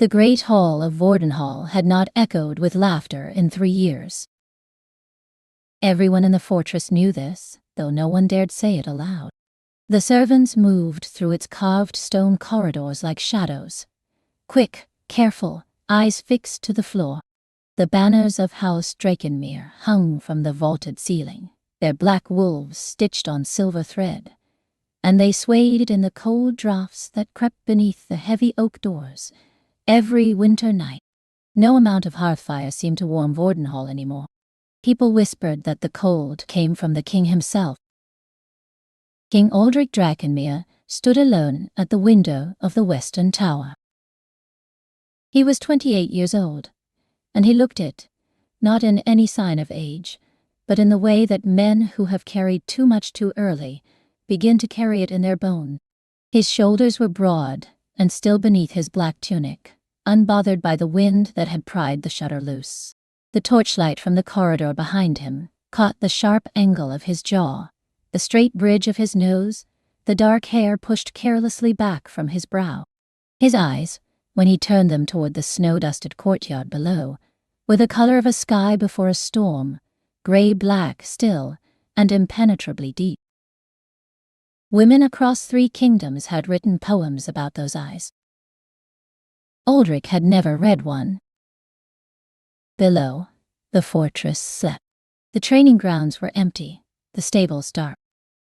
The great hall of Vordenhall had not echoed with laughter in 3 years. Everyone in the fortress knew this, though no one dared say it aloud. The servants moved through its carved stone corridors like shadows, quick, careful, eyes fixed to the floor. The banners of House Drakenmere hung from the vaulted ceiling, their black wolves stitched on silver thread, and they swayed in the cold draughts that crept beneath the heavy oak doors every winter night. No amount of hearth fire seemed to warm Vordenhall anymore. People whispered that the cold came from the king himself. King Aldrich Drakenmere stood alone at the window of the western tower. He was 28 years old, and he looked it, not in any sign of age, but in the way that men who have carried too much too early begin to carry it in their bone. His shoulders were broad, and still beneath his black tunic, unbothered by the wind that had pried the shutter loose. The torchlight from the corridor behind him caught the sharp angle of his jaw, the straight bridge of his nose, the dark hair pushed carelessly back from his brow. His eyes, when he turned them toward the snow-dusted courtyard below, were the color of a sky before a storm, gray-black still and impenetrably deep. Women across 3 kingdoms had written poems about those eyes. Aldrich had never read one. Below, the fortress slept. The training grounds were empty, the stables dark.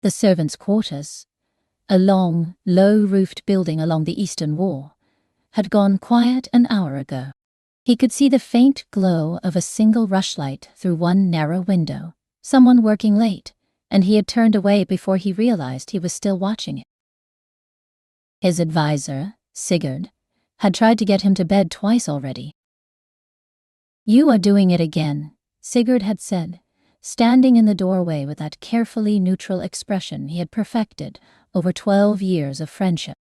The servants' quarters, a long, low-roofed building along the eastern wall, had gone quiet an hour ago. He could see the faint glow of a single rushlight through one narrow window, someone working late, and he had turned away before he realized he was still watching it. His advisor, Sigurd, had tried to get him to bed twice already. "You are doing it again," Sigurd had said, standing in the doorway with that carefully neutral expression he had perfected over 12 years of friendship.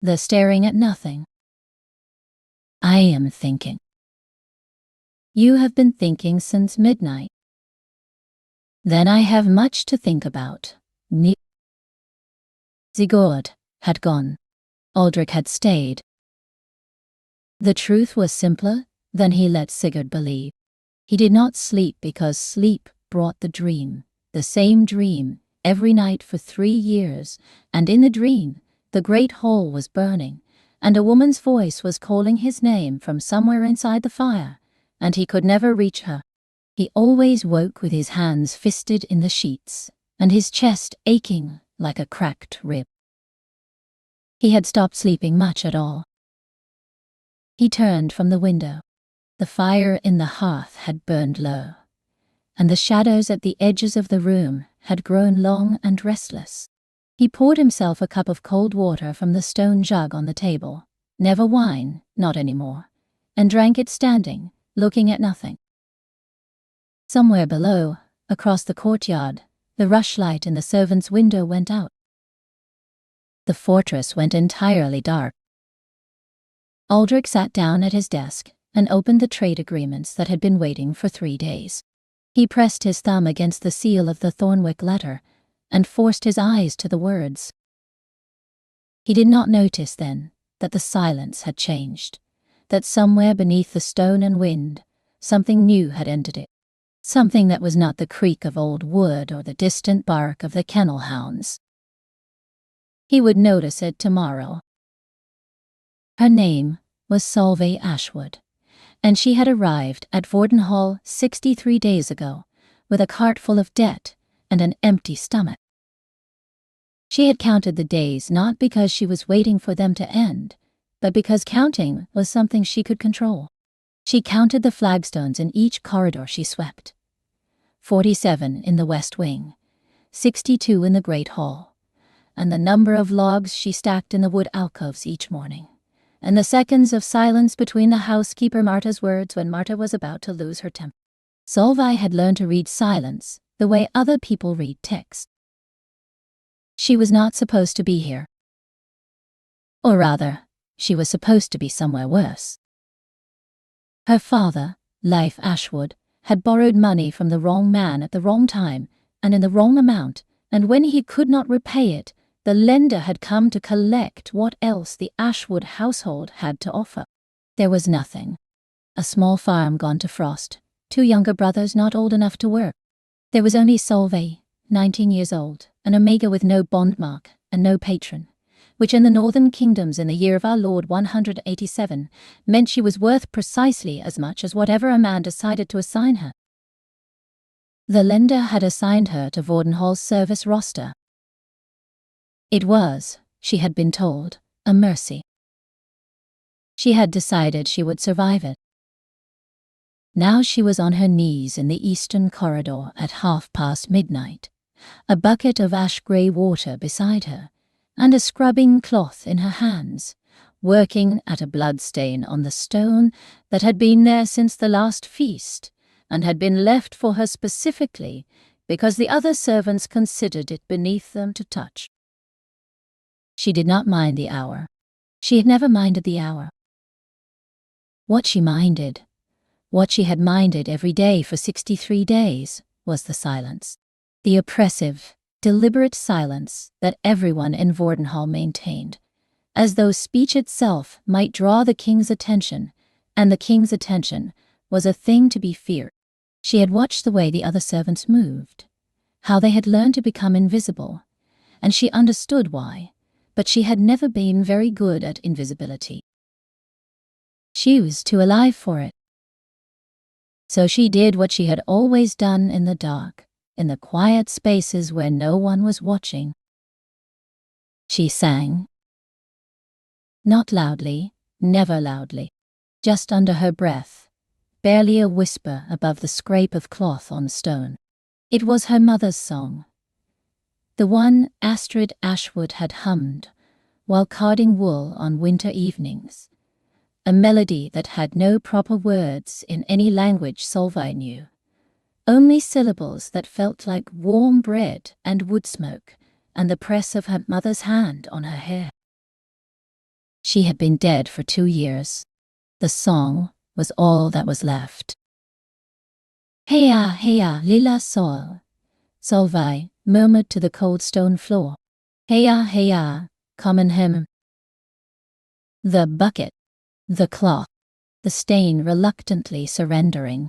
The staring at nothing. "I am thinking." "You have been thinking since midnight." "Then I have much to think about." Sigurd had gone. Aldrich had stayed. The truth was simpler than he let Sigurd believe. He did not sleep because sleep brought the dream, the same dream, every night for 3 years, and in the dream, the great hall was burning, and a woman's voice was calling his name from somewhere inside the fire, and he could never reach her. He always woke with his hands fisted in the sheets, and his chest aching like a cracked rib. He had stopped sleeping much at all. He turned from the window. The fire in the hearth had burned low, and the shadows at the edges of the room had grown long and restless. He poured himself a cup of cold water from the stone jug on the table, never wine, not anymore, and drank it standing, looking at nothing. Somewhere below, across the courtyard, the rushlight in the servant's window went out. The fortress went entirely dark. Aldrich sat down at his desk and opened the trade agreements that had been waiting for 3 days. He pressed his thumb against the seal of the Thornwick letter and forced his eyes to the words. He did not notice then that the silence had changed, that somewhere beneath the stone and wind, something new had entered it, something that was not the creak of old wood or the distant bark of the kennel hounds. He would notice it tomorrow. Her name was Solveig Ashwood, and she had arrived at Vordenhall 63 days ago with a cart full of debt and an empty stomach. She had counted the days not because she was waiting for them to end, but because counting was something she could control. She counted the flagstones in each corridor she swept. 47 in the west wing, 62 in the great hall, and the number of logs she stacked in the wood alcoves each morning, and the seconds of silence between the housekeeper Marta's words when Marta was about to lose her temper. Solveig had learned to read silence the way other people read text. She was not supposed to be here. Or rather, she was supposed to be somewhere worse. Her father, Leif Ashwood, had borrowed money from the wrong man at the wrong time and in the wrong amount, and when he could not repay it, the lender had come to collect what else the Ashwood household had to offer. There was nothing. A small farm gone to frost, 2 younger brothers not old enough to work. There was only Solveig, 19 years old, an omega with no bond mark and no patron, which in the northern kingdoms in the year of our Lord 187 meant she was worth precisely as much as whatever a man decided to assign her. The lender had assigned her to Vordenhall's service roster. It was, she had been told, a mercy. She had decided she would survive it. Now she was on her knees in the eastern corridor at midnight, a bucket of ash-grey water beside her, and a scrubbing cloth in her hands, working at a bloodstain on the stone that had been there since the last feast, and had been left for her specifically because the other servants considered it beneath them to touch. She did not mind the hour. She had never minded the hour. What she minded, what she had minded every day for 63 days, was the silence. The oppressive, deliberate silence that everyone in Vordenhall maintained, as though speech itself might draw the king's attention, and the king's attention was a thing to be feared. She had watched the way the other servants moved, how they had learned to become invisible, and she understood why, but she had never been very good at invisibility. She was too alive for it. So she did what she had always done in the dark, in the quiet spaces where no one was watching. She sang. Not loudly, never loudly, just under her breath, barely a whisper above the scrape of cloth on stone. It was her mother's song, the one Astrid Ashwood had hummed while carding wool on winter evenings, a melody that had no proper words in any language Solveig knew, only syllables that felt like warm bread and wood smoke and the press of her mother's hand on her hair. She had been dead for 2 years. The song was all that was left. Heya, heya, lilla sol, Solveig murmured to the cold stone floor. Heya, heya, common hymn. The bucket, the cloth, the stain reluctantly surrendering.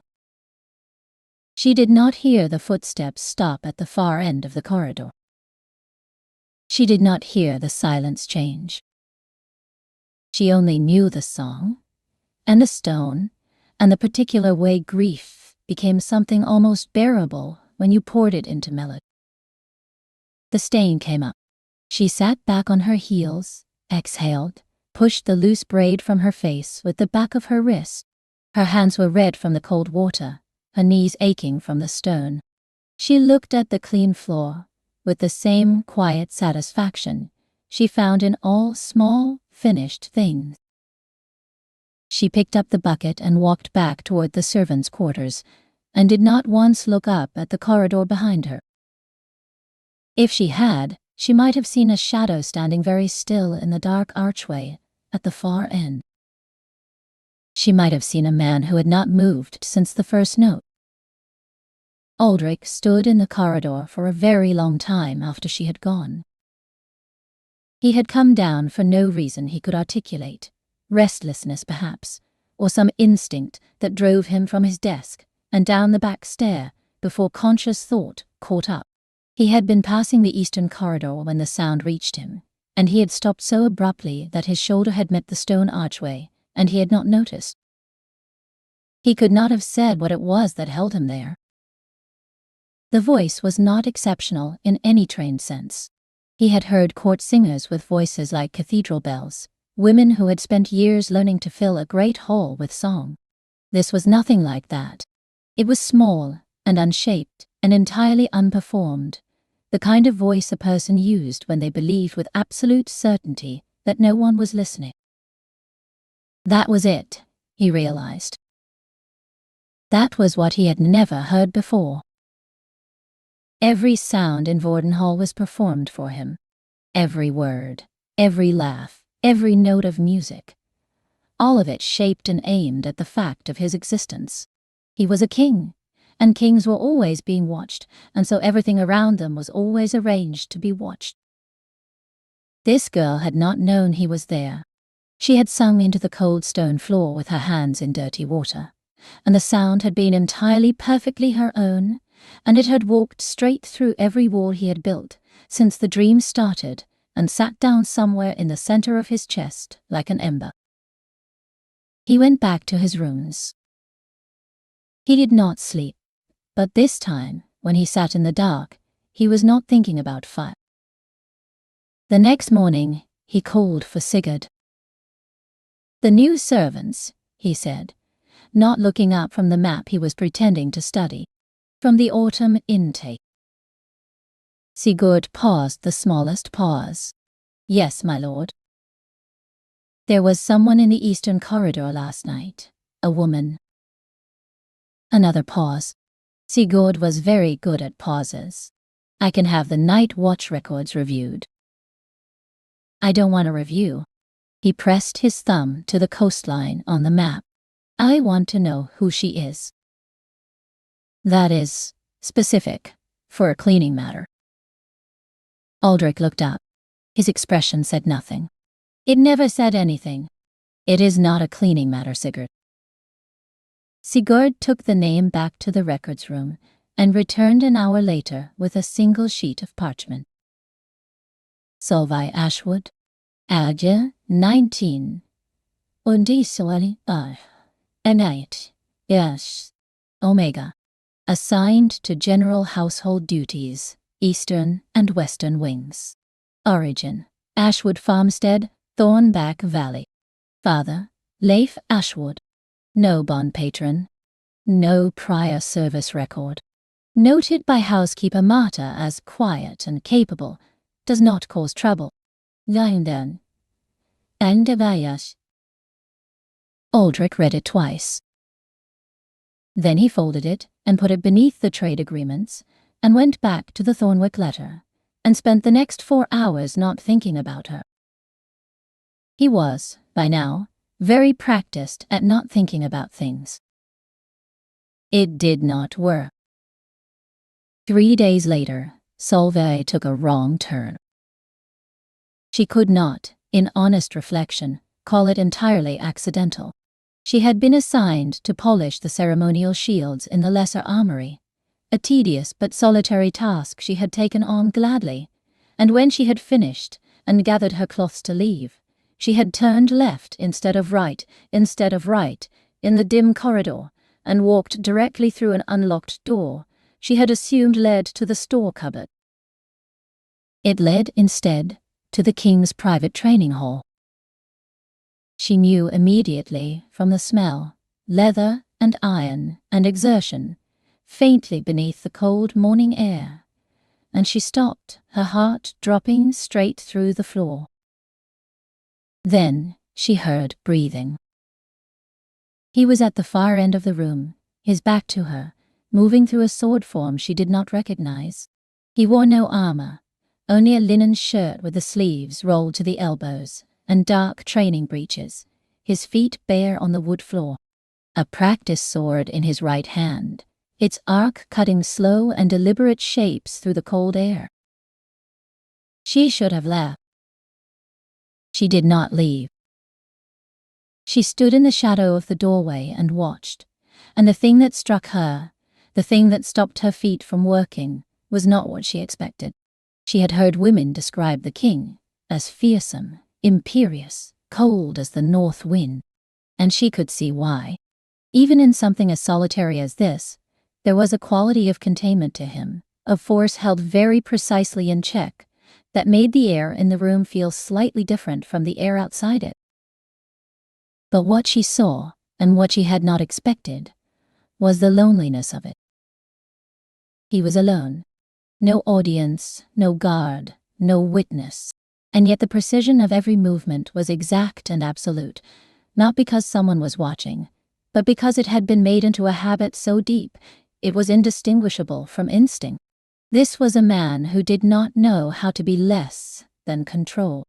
She did not hear the footsteps stop at the far end of the corridor. She did not hear the silence change. She only knew the song, and the stone, and the particular way grief became something almost bearable when you poured it into melody. The stain came up. She sat back on her heels, exhaled, pushed the loose braid from her face with the back of her wrist. Her hands were red from the cold water, her knees aching from the stone. She looked at the clean floor with the same quiet satisfaction she found in all small, finished things. She picked up the bucket and walked back toward the servants' quarters, and did not once look up at the corridor behind her. If she had, she might have seen a shadow standing very still in the dark archway at the far end. She might have seen a man who had not moved since the first note. Aldrich stood in the corridor for a very long time after she had gone. He had come down for no reason he could articulate, restlessness perhaps, or some instinct that drove him from his desk and down the back stair before conscious thought caught up. He had been passing the eastern corridor when the sound reached him, and he had stopped so abruptly that his shoulder had met the stone archway, and he had not noticed. He could not have said what it was that held him there. The voice was not exceptional in any trained sense. He had heard court singers with voices like cathedral bells, women who had spent years learning to fill a great hall with song. This was nothing like that. It was small and unshaped and entirely unperformed, the kind of voice a person used when they believed with absolute certainty that no one was listening. That was it, he realized. That was what he had never heard before. Every sound in Vordenhall was performed for him. Every word, every laugh, every note of music. All of it shaped and aimed at the fact of his existence. He was a king, and kings were always being watched, and so everything around them was always arranged to be watched. This girl had not known he was there. She had sunk into the cold stone floor with her hands in dirty water, and the sound had been entirely perfectly her own, and it had walked straight through every wall he had built since the dream started and sat down somewhere in the center of his chest like an ember. He went back to his rooms. He did not sleep, but this time, when he sat in the dark, he was not thinking about fire. The next morning, he called for Sigurd. "The new servants," he said, not looking up from the map he was pretending to study, "from the autumn intake." Sigurd paused the smallest pause. "Yes, my lord." "There was someone in the eastern corridor last night, a woman." Another pause. Sigurd was very good at pauses. "I can have the night watch records reviewed." "I don't want a review." He pressed his thumb to the coastline on the map. "I want to know who she is." "That is specific for a cleaning matter." Aldrich looked up. His expression said nothing. It never said anything. "It is not a cleaning matter, Sigurd." Sigurd took the name back to the records room and returned an hour later with a single sheet of parchment. Solveig Ashwood, Age 19, Undisoli N8, yes, Omega, assigned to general household duties, Eastern and Western Wings. Origin, Ashwood Farmstead, Thornback Valley. Father, Leif Ashwood. No bond patron. No prior service record. Noted by housekeeper Marta as quiet and capable, does not cause trouble. London. And Avayash. Aldrich read it twice. Then he folded it and put it beneath the trade agreements and went back to the Thornwick letter and spent the next 4 hours not thinking about her. He was, by now, very practiced at not thinking about things. It did not work. 3 days later, Solveig took a wrong turn. She could not, in honest reflection, call it entirely accidental. She had been assigned to polish the ceremonial shields in the lesser armory, a tedious but solitary task she had taken on gladly, and when she had finished and gathered her cloths to leave, she had turned left instead of right in the dim corridor and walked directly through an unlocked door she had assumed led to the store cupboard. It led, instead, to the king's private training hall. She knew immediately from the smell, leather and iron and exertion, faintly beneath the cold morning air, and she stopped, her heart dropping straight through the floor. Then she heard breathing. He was at the far end of the room, his back to her, moving through a sword form she did not recognize. He wore no armor, only a linen shirt with the sleeves rolled to the elbows and dark training breeches, his feet bare on the wood floor. A practice sword in his right hand, its arc cutting slow and deliberate shapes through the cold air. She should have left. She did not leave. She stood in the shadow of the doorway and watched, and the thing that struck her, the thing that stopped her feet from working, was not what she expected. She had heard women describe the king as fearsome, imperious, cold as the north wind, and she could see why. Even in something as solitary as this, there was a quality of containment to him, of force held very precisely in check, that made the air in the room feel slightly different from the air outside it. But what she saw, and what she had not expected, was the loneliness of it. He was alone. No audience, no guard, no witness, and yet the precision of every movement was exact and absolute, not because someone was watching, but because it had been made into a habit so deep it was indistinguishable from instinct. This was a man who did not know how to be less than control,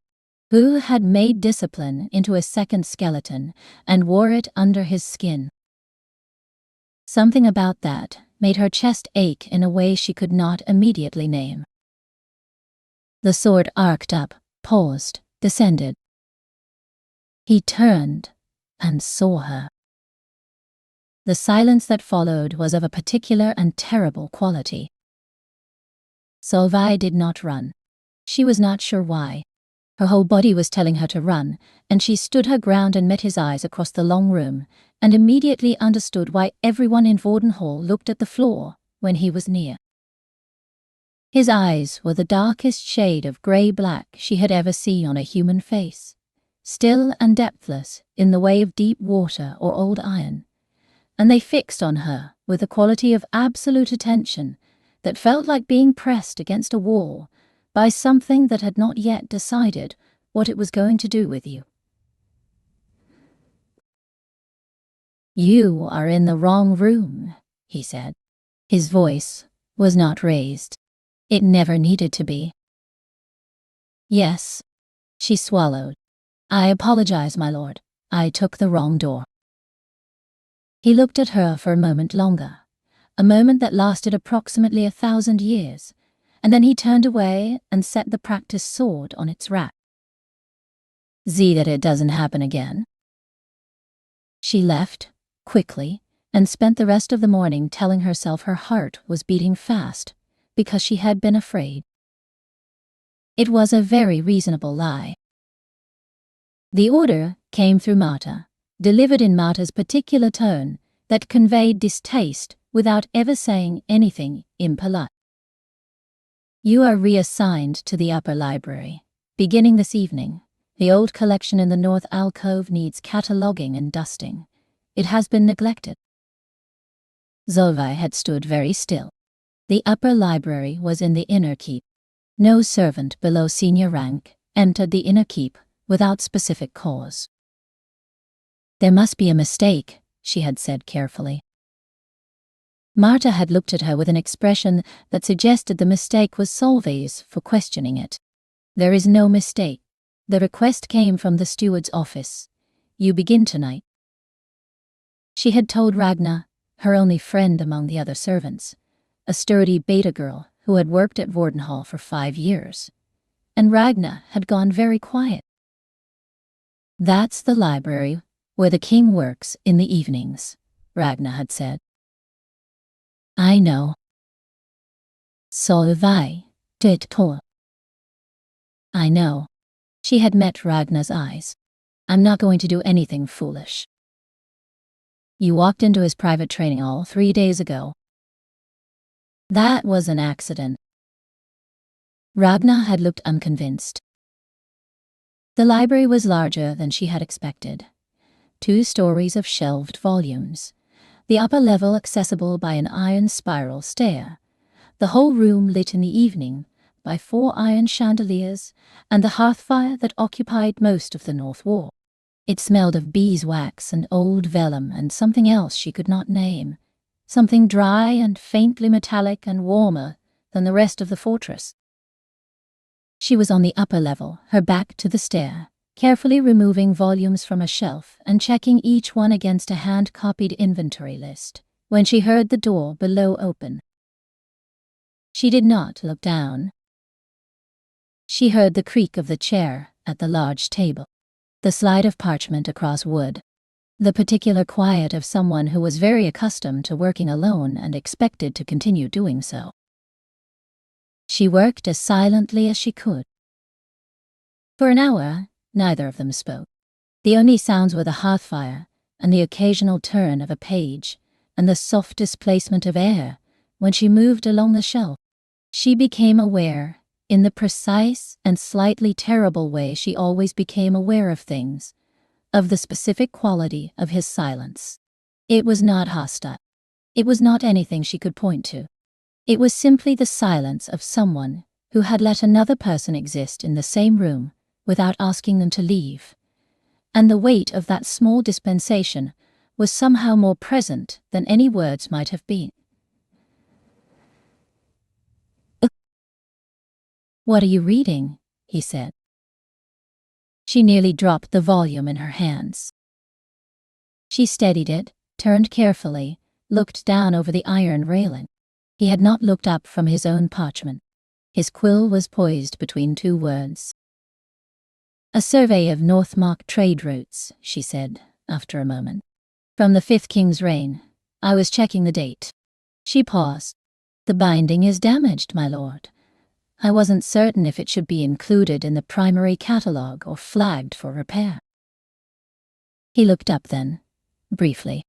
who had made discipline into a second skeleton and wore it under his skin. Something about that made her chest ache in a way she could not immediately name. The sword arced up, paused, descended. He turned and saw her. The silence that followed was of a particular and terrible quality. Solveig did not run. She was not sure why. Her whole body was telling her to run, and she stood her ground and met his eyes across the long room, and immediately understood why everyone in Vordenhall looked at the floor when he was near. His eyes were the darkest shade of grey-black she had ever seen on a human face, still and depthless in the way of deep water or old iron, and they fixed on her with a quality of absolute attention that felt like being pressed against a wall by something that had not yet decided what it was going to do with you. "You are in the wrong room," he said. His voice was not raised. It never needed to be. "Yes," she swallowed. "I apologize, my lord. I took the wrong door." He looked at her for a moment longer, a moment that lasted approximately 1,000 years, and then he turned away and set the practiced sword on its rack. "See that it doesn't happen again." She left, quickly, and spent the rest of the morning telling herself her heart was beating fast because she had been afraid. It was a very reasonable lie. The order came through Marta, delivered in Marta's particular tone that conveyed distaste without ever saying anything impolite. "You are reassigned to the upper library, beginning this evening. The old collection in the north alcove needs cataloguing and dusting. It has been neglected." Solveig had stood very still. The upper library was in the inner keep. No servant below senior rank entered the inner keep without specific cause. "There must be a mistake," she had said carefully. Marta had looked at her with an expression that suggested the mistake was Solveig's for questioning it. "There is no mistake. The request came from the steward's office. You begin tonight." She had told Ragna, her only friend among the other servants, a sturdy beta girl who had worked at Vordenhall for 5 years, and Ragna had gone very quiet. "That's the library where the king works in the evenings," Ragna had said. "I know." Solveig did too. "I know." She had met Ragna's eyes. "I'm not going to do anything foolish." "You walked into his private training hall 3 days ago." "That was an accident." Ragna had looked unconvinced. The library was larger than she had expected. 2 stories of shelved volumes, the upper level accessible by an iron spiral stair, the whole room lit in the evening by 4 iron chandeliers, and the hearth fire that occupied most of the north wall. It smelled of beeswax and old vellum and something else she could not name, something dry and faintly metallic and warmer than the rest of the fortress. She was on the upper level, her back to the stair, carefully removing volumes from a shelf and checking each one against a hand-copied inventory list, when she heard the door below open. She did not look down. She heard the creak of the chair at the large table, the slide of parchment across wood, the particular quiet of someone who was very accustomed to working alone and expected to continue doing so. She worked as silently as she could. For an hour, neither of them spoke. The only sounds were the hearth fire and the occasional turn of a page and the soft displacement of air when she moved along the shelf. She became aware, in the precise and slightly terrible way she always became aware of things, of the specific quality of his silence. It was not hostile. It was not anything she could point to. It was simply the silence of someone who had let another person exist in the same room without asking them to leave, and the weight of that small dispensation was somehow more present than any words might have been. "What are you reading?" he said. She nearly dropped the volume in her hands. She steadied it, turned carefully, looked down over the iron railing. He had not looked up from his own parchment. His quill was poised between 2 words. A survey of Northmark trade routes, she said, after a moment. From the 5th King's reign. I was checking the date. She paused. The binding is damaged, my lord. I wasn't certain if it should be included in the primary catalogue or flagged for repair. He looked up then, briefly.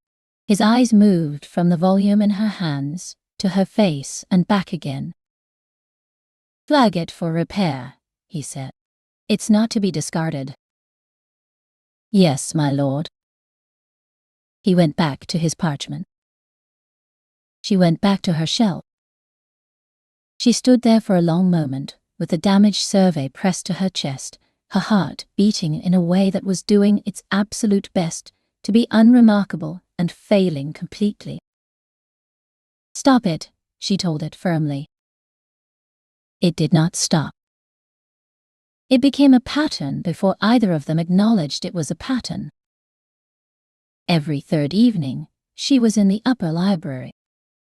His eyes moved from the volume in her hands to her face and back again. Flag it for repair, he said. It's not to be discarded. Yes, my lord. He went back to his parchment. She went back to her shelf. She stood there for a long moment, with the damaged survey pressed to her chest, her heart beating in a way that was doing its absolute best to be unremarkable and failing completely. Stop it, she told it firmly. It did not stop. It became a pattern before either of them acknowledged it was a pattern. Every third evening, she was in the upper library.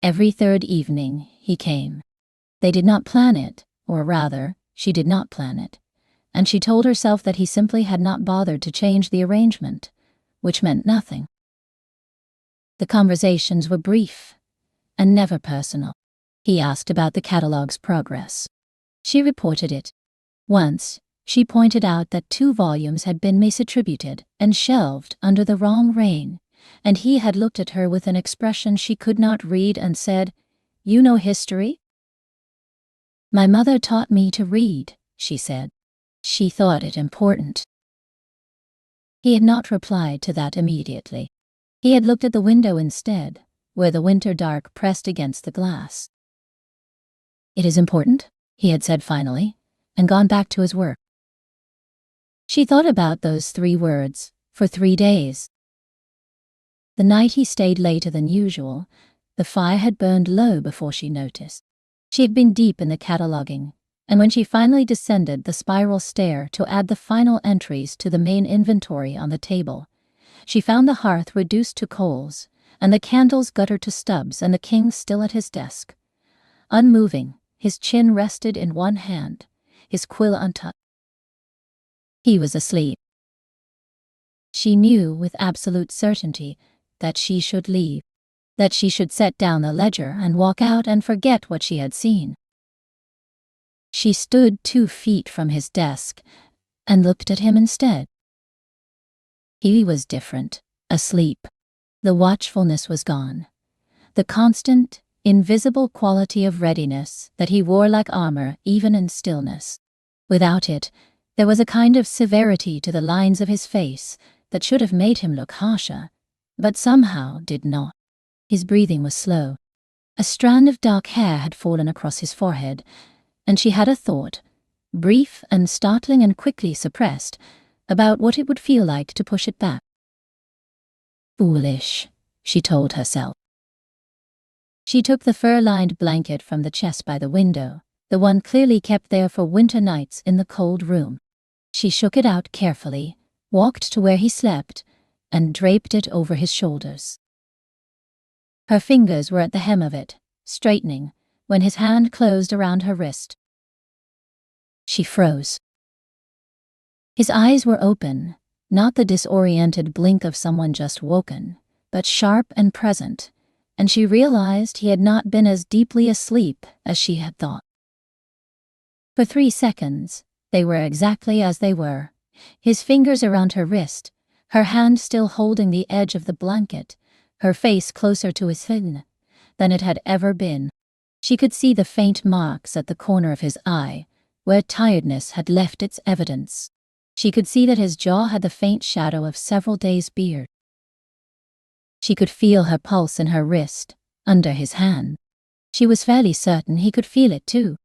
Every third evening, he came. They did not plan it, or rather, she did not plan it, and she told herself that he simply had not bothered to change the arrangement, which meant nothing. The conversations were brief, and never personal. He asked about the catalogue's progress. She reported it. Once, she pointed out that 2 volumes had been misattributed and shelved under the wrong reign, and he had looked at her with an expression she could not read and said, "You know history?" "My mother taught me to read," she said. She thought it important. He had not replied to that immediately. He had looked at the window instead, where the winter dark pressed against the glass. "It is important," he had said finally, and gone back to his work. She thought about those 3 words for 3 days. The night he stayed later than usual, the fire had burned low before she noticed. She had been deep in the cataloguing, and when she finally descended the spiral stair to add the final entries to the main inventory on the table, she found the hearth reduced to coals, and the candles guttered to stubs, and the king still at his desk. Unmoving, his chin rested in one hand, his quill untouched. He was asleep. She knew with absolute certainty that she should leave, that she should set down the ledger and walk out and forget what she had seen. She stood 2 feet from his desk and looked at him instead. He was different, asleep. The watchfulness was gone. The constant, invisible quality of readiness that he wore like armor even in stillness. Without it, there was a kind of severity to the lines of his face that should have made him look harsher, but somehow did not. His breathing was slow. A strand of dark hair had fallen across his forehead, and she had a thought, brief and startling and quickly suppressed, about what it would feel like to push it back. Foolish, she told herself. She took the fur-lined blanket from the chest by the window, the one clearly kept there for winter nights in the cold room. She shook it out carefully, walked to where he slept, and draped it over his shoulders. Her fingers were at the hem of it, straightening, when his hand closed around her wrist. She froze. His eyes were open, not the disoriented blink of someone just woken, but sharp and present, and she realized he had not been as deeply asleep as she had thought. For 3 seconds, they were exactly as they were, his fingers around her wrist, her hand still holding the edge of the blanket, her face closer to his thin than it had ever been. She could see the faint marks at the corner of his eye, where tiredness had left its evidence. She could see that his jaw had the faint shadow of several days' beard. She could feel her pulse in her wrist, under his hand. She was fairly certain he could feel it too.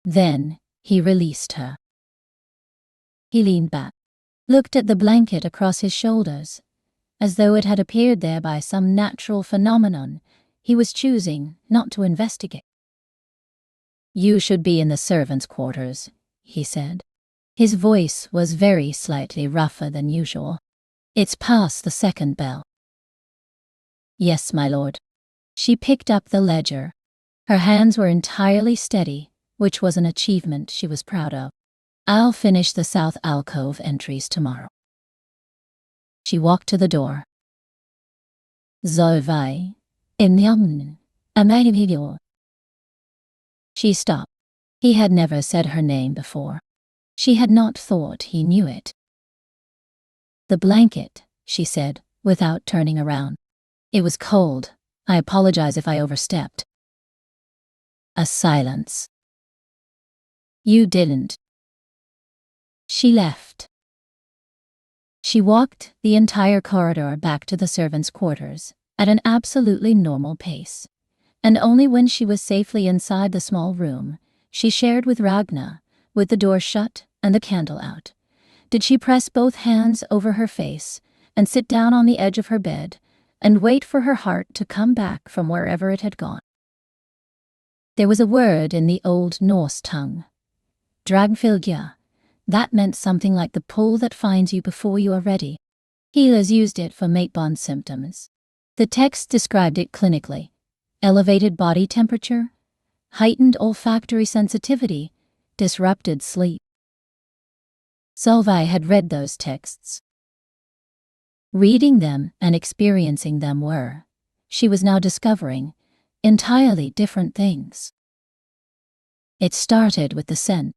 Then he released her. He leaned back, looked at the blanket across his shoulders, as though it had appeared there by some natural phenomenon he was choosing not to investigate. "You should be in the servants' quarters," he said. His voice was very slightly rougher than usual. "It's past the 2nd bell." "Yes, my lord." She picked up the ledger. Her hands were entirely steady, which was an achievement she was proud of. I'll finish the south alcove entries tomorrow. She walked to the door. Zovai, imyamn, amagivio. She stopped. He had never said her name before. She had not thought he knew it. The blanket, she said, without turning around. It was cold. I apologize if I overstepped. A silence. You didn't. She left. She walked the entire corridor back to the servants' quarters at an absolutely normal pace, and only when she was safely inside the small room she shared with Ragna, with the door shut and the candle out, did she press both hands over her face and sit down on the edge of her bed and wait for her heart to come back from wherever it had gone. There was a word in the Old Norse tongue, dragfylgja, that meant something like the pull that finds you before you are ready. Healers used it for mateborne symptoms. The text described it clinically: elevated body temperature, heightened olfactory sensitivity, disrupted sleep. Solveig had read those texts. Reading them and experiencing them were, she was now discovering, entirely different things. It started with the scent.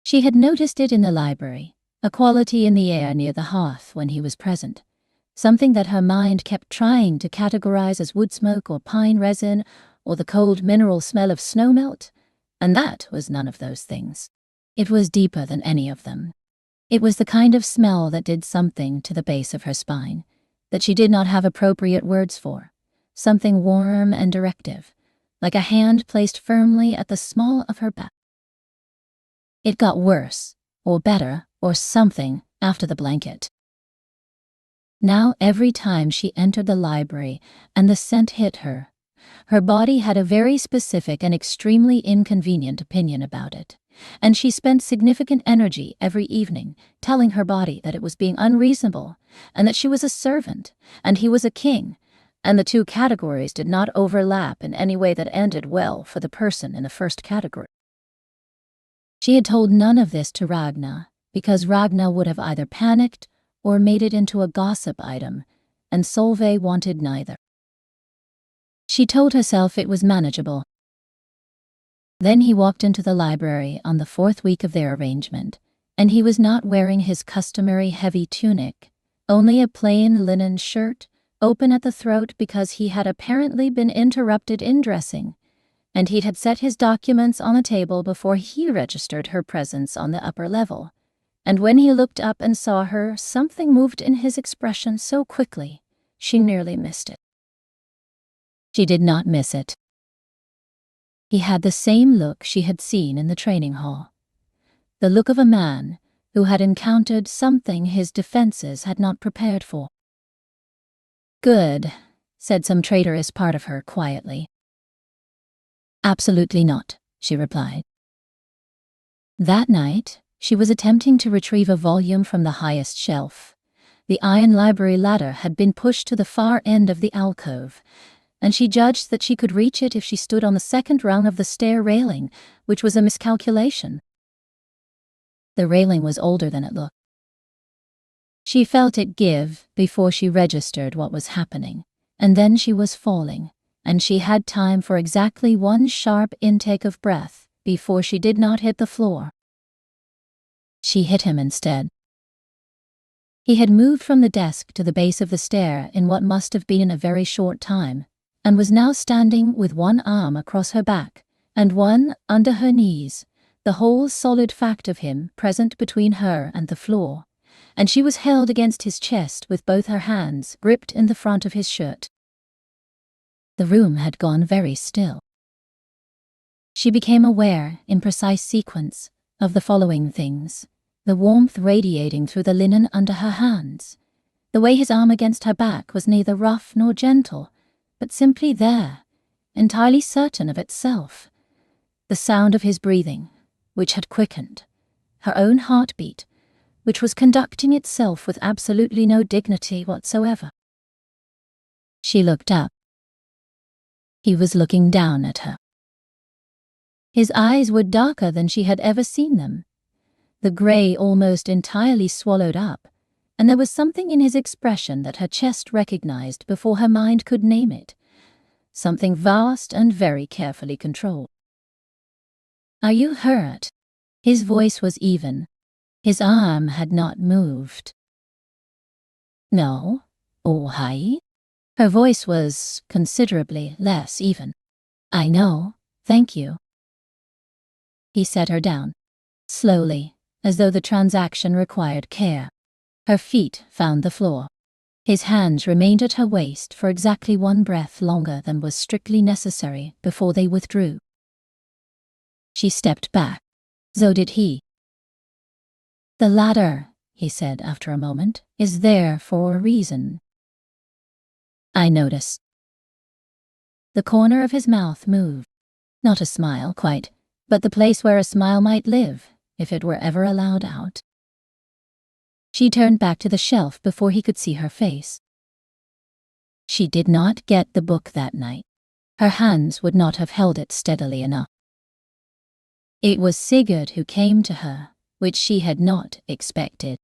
She had noticed it in the library, a quality in the air near the hearth when he was present, something that her mind kept trying to categorize as wood smoke or pine resin or the cold mineral smell of snowmelt, and that was none of those things. It was deeper than any of them. It was the kind of smell that did something to the base of her spine, that she did not have appropriate words for, something warm and directive, like a hand placed firmly at the small of her back. It got worse, or better, or something, after the blanket. Now every time she entered the library and the scent hit her, her body had a very specific and extremely inconvenient opinion about it, and she spent significant energy every evening telling her body that it was being unreasonable, and that she was a servant, and he was a king, and the two categories did not overlap in any way that ended well for the person in the first category. She had told none of this to Ragna, because Ragna would have either panicked or made it into a gossip item, and Solveig wanted neither. She told herself it was manageable. Then he walked into the library on the 4th week of their arrangement, and he was not wearing his customary heavy tunic, only a plain linen shirt, open at the throat because he had apparently been interrupted in dressing, and he had set his documents on the table before he registered her presence on the upper level, and when he looked up and saw her, something moved in his expression so quickly, she nearly missed it. She did not miss it. He had the same look she had seen in the training hall, the look of a man who had encountered something his defenses had not prepared for. "Good," said some traitorous part of her quietly. "Absolutely not," she replied. That night, she was attempting to retrieve a volume from the highest shelf. The iron library ladder had been pushed to the far end of the alcove, and she judged that she could reach it if she stood on the second rung of the stair railing, which was a miscalculation. The railing was older than it looked. She felt it give before she registered what was happening, and then she was falling, and she had time for exactly one sharp intake of breath before she did not hit the floor. She hit him instead. He had moved from the desk to the base of the stair in what must have been a very short time, and was now standing with one arm across her back and one under her knees, the whole solid fact of him present between her and the floor, and she was held against his chest with both her hands gripped in the front of his shirt. The room had gone very still. She became aware, in precise sequence, of the following things: the warmth radiating through the linen under her hands, the way his arm against her back was neither rough nor gentle, but simply there, entirely certain of itself, the sound of his breathing, which had quickened, her own heartbeat, which was conducting itself with absolutely no dignity whatsoever. She looked up. He was looking down at her. His eyes were darker than she had ever seen them, the grey almost entirely swallowed up, and there was something in his expression that her chest recognized before her mind could name it, something vast and very carefully controlled. "Are you hurt?" His voice was even. His arm had not moved. "No. Oh, hi." Her voice was considerably less even. "I know, thank you." He set her down, slowly, as though the transaction required care. Her feet found the floor. His hands remained at her waist for exactly one breath longer than was strictly necessary before they withdrew. She stepped back. So did he. "The ladder," he said after a moment, "is there for a reason." I noticed. The corner of his mouth moved. Not a smile, quite, but the place where a smile might live, if it were ever allowed out. She turned back to the shelf before he could see her face. She did not get the book that night. Her hands would not have held it steadily enough. It was Sigurd who came to her, which she had not expected.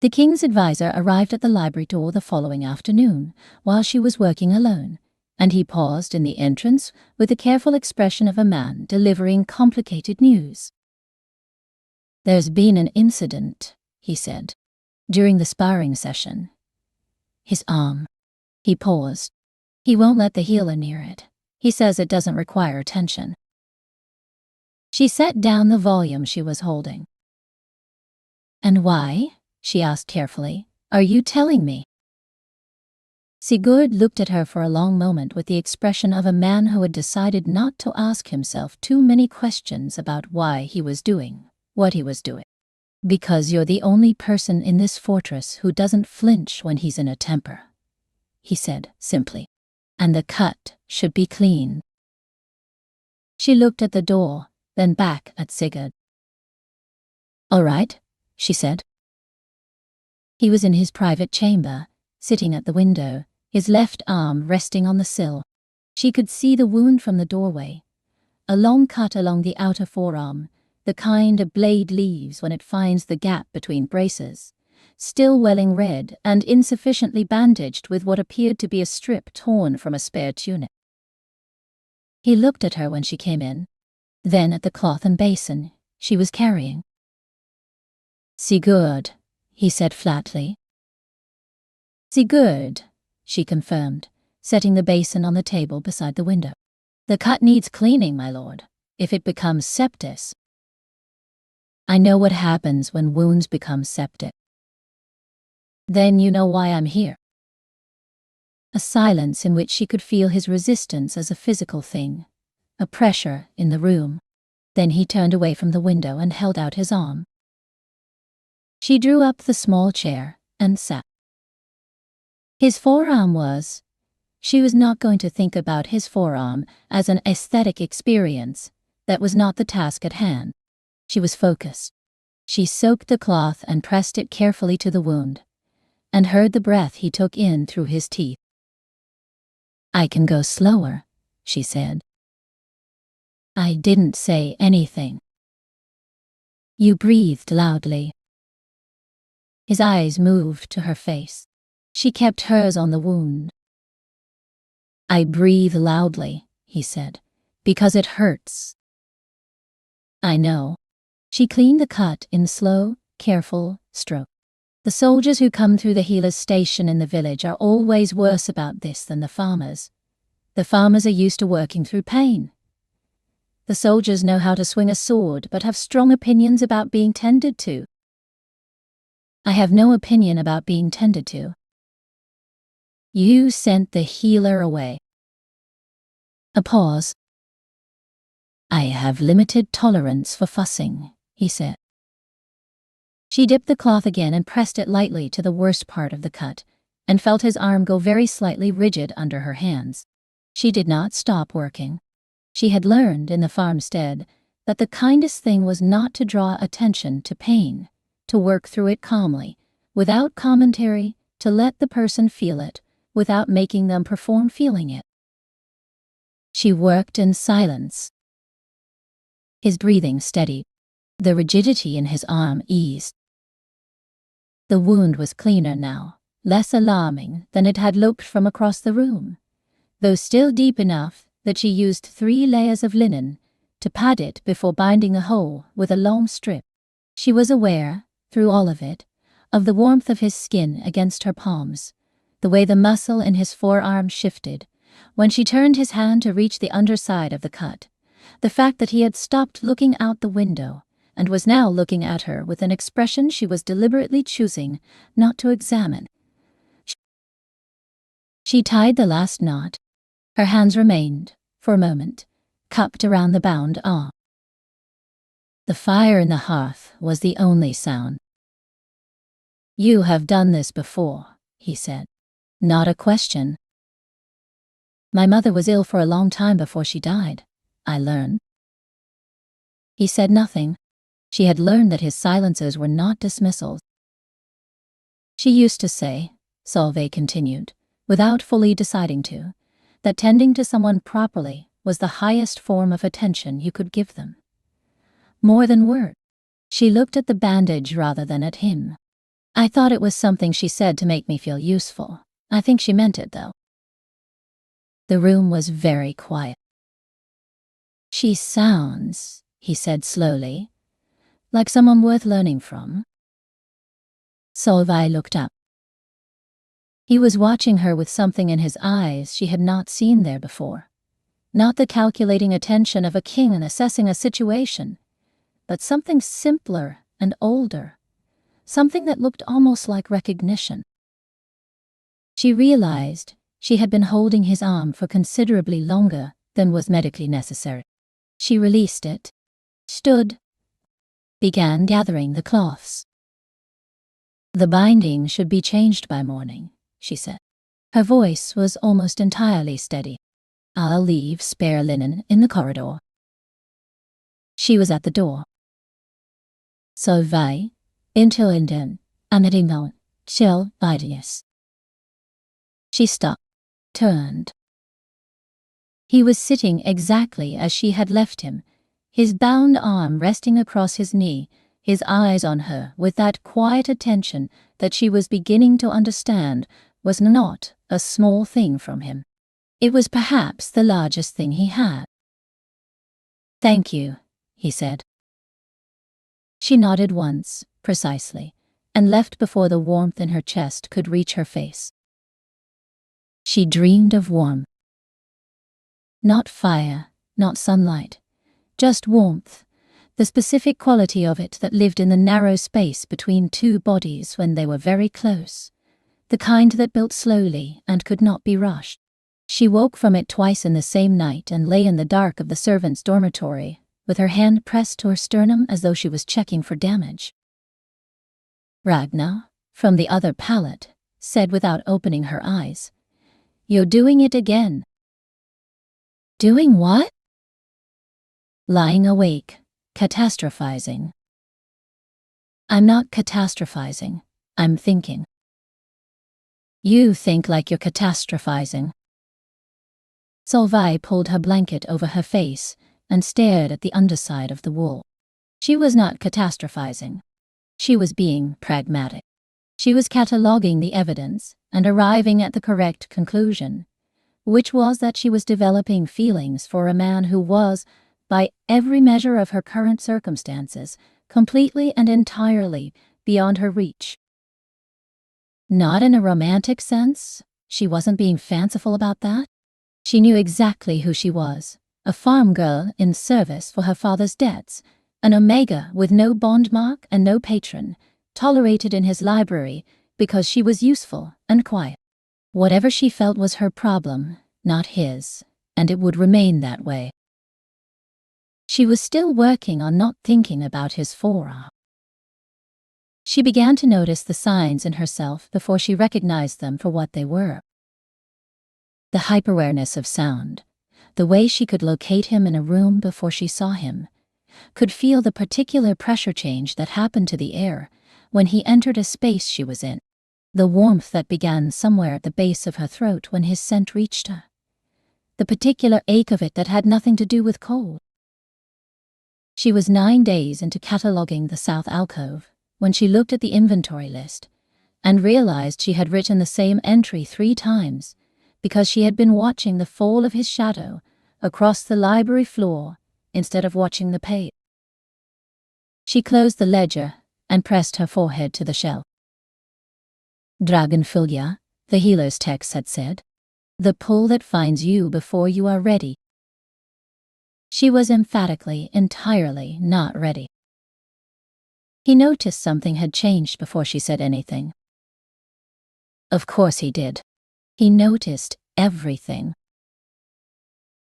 The king's advisor arrived at the library door the following afternoon, while she was working alone, and he paused in the entrance with the careful expression of a man delivering complicated news. "There's been an incident," he said, "during the sparring session. His arm." He paused. "He won't let the healer near it. He says it doesn't require attention." She set down the volume she was holding. "And why?" she asked carefully. "Are you telling me?" Sigurd looked at her for a long moment with the expression of a man who had decided not to ask himself too many questions about why he was doing what he was doing. "Because you're the only person in this fortress who doesn't flinch when he's in a temper," he said simply. "And the cut should be clean." She looked at the door, then back at Sigurd. "All right," she said. He was in his private chamber, sitting at the window, his left arm resting on the sill. She could see the wound from the doorway, a long cut along the outer forearm, the kind a blade leaves when it finds the gap between braces, still welling red and insufficiently bandaged with what appeared to be a strip torn from a spare tunic. He looked at her when she came in, then at the cloth and basin she was carrying. "Sigurd," he said flatly. "Sigurd," she confirmed, setting the basin on the table beside the window. "The cut needs cleaning, my lord. If it becomes septis." "I know what happens when wounds become septic." "Then you know why I'm here." A silence in which she could feel his resistance as a physical thing, a pressure in the room. Then he turned away from the window and held out his arm. She drew up the small chair and sat. His forearm was. She was not going to think about his forearm as an aesthetic experience. That was not the task at hand. She was focused. She soaked the cloth and pressed it carefully to the wound, and heard the breath he took in through his teeth. "I can go slower," she said. "I didn't say anything." "You breathed loudly." His eyes moved to her face. She kept hers on the wound. "I breathe loudly," he said, "because it hurts." "I know." She cleaned the cut in slow, careful strokes. "The soldiers who come through the healer's station in the village are always worse about this than the farmers. The farmers are used to working through pain. The soldiers know how to swing a sword but have strong opinions about being tended to. I have no opinion about being tended to." "You sent the healer away." A pause. "I have limited tolerance for fussing," he said. She dipped the cloth again and pressed it lightly to the worst part of the cut, and felt his arm go very slightly rigid under her hands. She did not stop working. She had learned in the farmstead that the kindest thing was not to draw attention to pain, to work through it calmly, without commentary, to let the person feel it, without making them perform feeling it. She worked in silence. His breathing steadied. The rigidity in his arm eased. The wound was cleaner now, less alarming than it had looked from across the room, though still deep enough that she used 3 layers of linen to pad it before binding a hole with a long strip. She was aware, through all of it, of the warmth of his skin against her palms, the way the muscle in his forearm shifted when she turned his hand to reach the underside of the cut, the fact that he had stopped looking out the window and was now looking at her with an expression she was deliberately choosing not to examine. She tied the last knot. Her hands remained, for a moment, cupped around the bound arm. The fire in the hearth was the only sound. "You have done this before," he said. Not a question. "My mother was ill for a long time before she died, I learned." He said nothing. She had learned that his silences were not dismissals. "She used to say," Solveig continued, without fully deciding to, "that tending to someone properly was the highest form of attention you could give them. More than words." She looked at the bandage rather than at him. "I thought it was something she said to make me feel useful. I think she meant it, though." The room was very quiet. "She sounds," he said slowly, "like someone worth learning from." Solveig looked up. He was watching her with something in his eyes she had not seen there before. Not the calculating attention of a king in assessing a situation, but something simpler and older, something that looked almost like recognition. She realized she had been holding his arm for considerably longer than was medically necessary. She released it, stood, began gathering the cloths. "The binding should be changed by morning," she said. Her voice was almost entirely steady. "I'll leave spare linen in the corridor." She was at the door. "Solveig, into den, aneringon, chill vidius." She stopped, turned. He was sitting exactly as she had left him, his bound arm resting across his knee, his eyes on her with that quiet attention that she was beginning to understand was not a small thing from him. It was perhaps the largest thing he had. "Thank you," he said. She nodded once, precisely, and left before the warmth in her chest could reach her face. She dreamed of warmth. Not fire, not sunlight, just warmth, the specific quality of it that lived in the narrow space between 2 bodies when they were very close, the kind that built slowly and could not be rushed. She woke from it twice in the same night and lay in the dark of the servants' dormitory, with her hand pressed to her sternum as though she was checking for damage. Ragnar, from the other pallet, said without opening her eyes, "You're doing it again." "Doing what?" "Lying awake, catastrophizing." "I'm not catastrophizing, I'm thinking." "You think like you're catastrophizing." Solveig pulled her blanket over her face and stared at the underside of the wool. She was not catastrophizing. She was being pragmatic. She was cataloguing the evidence and arriving at the correct conclusion, which was that she was developing feelings for a man who was, by every measure of her current circumstances, completely and entirely beyond her reach. Not in a romantic sense. She wasn't being fanciful about that. She knew exactly who she was, a farm girl in service for her father's debts, an omega with no bond mark and no patron, tolerated in his library because she was useful and quiet. Whatever she felt was her problem, not his, and it would remain that way. She was still working on not thinking about his forearm. She began to notice the signs in herself before she recognized them for what they were. The hyperawareness of sound, the way she could locate him in a room before she saw him, could feel the particular pressure change that happened to the air when he entered a space she was in, the warmth that began somewhere at the base of her throat when his scent reached her, the particular ache of it that had nothing to do with cold. She was 9 days into cataloguing the south alcove when she looked at the inventory list and realized she had written the same entry 3 times because she had been watching the fall of his shadow across the library floor instead of watching the page. She closed the ledger and pressed her forehead to the shelf. Dragonfylgja, the healer's text had said, the pull that finds you before you are ready. She was emphatically, entirely not ready. He noticed something had changed before she said anything. Of course he did. He noticed everything.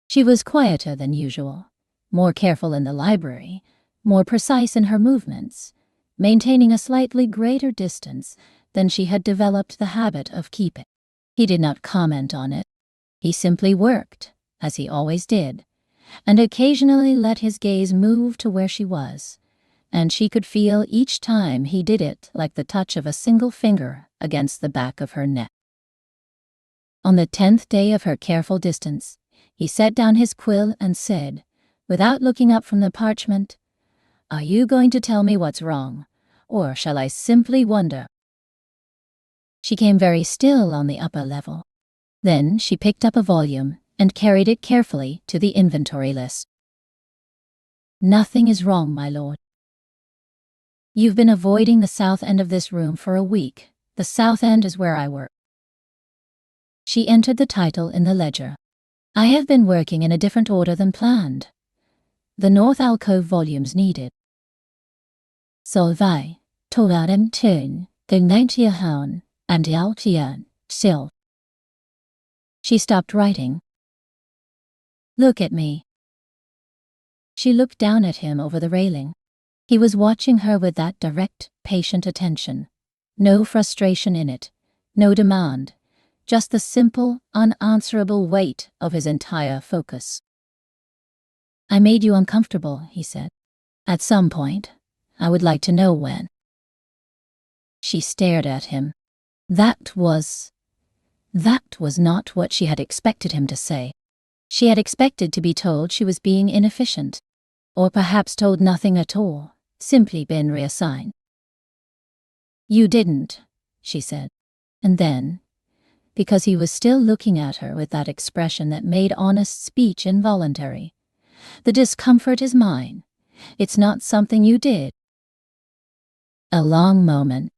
She was quieter than usual, more careful in the library, more precise in her movements, maintaining a slightly greater distance than she had developed the habit of keeping. He did not comment on it. He simply worked, as he always did, and occasionally let his gaze move to where she was, and she could feel each time he did it like the touch of a single finger against the back of her neck. On the 10th day of her careful distance, he set down his quill and said, without looking up from the parchment, "Are you going to tell me what's wrong, or shall I simply wonder?" She came very still on the upper level. Then she picked up a volume and carried it carefully to the inventory list. "Nothing is wrong, my lord. You've been avoiding the south end of this room for a week. The south end is where I work." She entered the title in the ledger. "I have been working in a different order than planned. The north alcove volumes needed. Solvay, Toradem Tön, Gnaitiahan, and Altian, Sil." She stopped writing. "Look at me." She looked down at him over the railing. He was watching her with that direct, patient attention. No frustration in it, no demand, just the simple, unanswerable weight of his entire focus. "I made you uncomfortable," he said. "At some point, I would like to know when." She stared at him. That was not what she had expected him to say. She had expected to be told she was being inefficient, or perhaps told nothing at all, simply been reassigned. "You didn't," she said. And then, because he was still looking at her with that expression that made honest speech involuntary, "The discomfort is mine. It's not something you did." A long moment.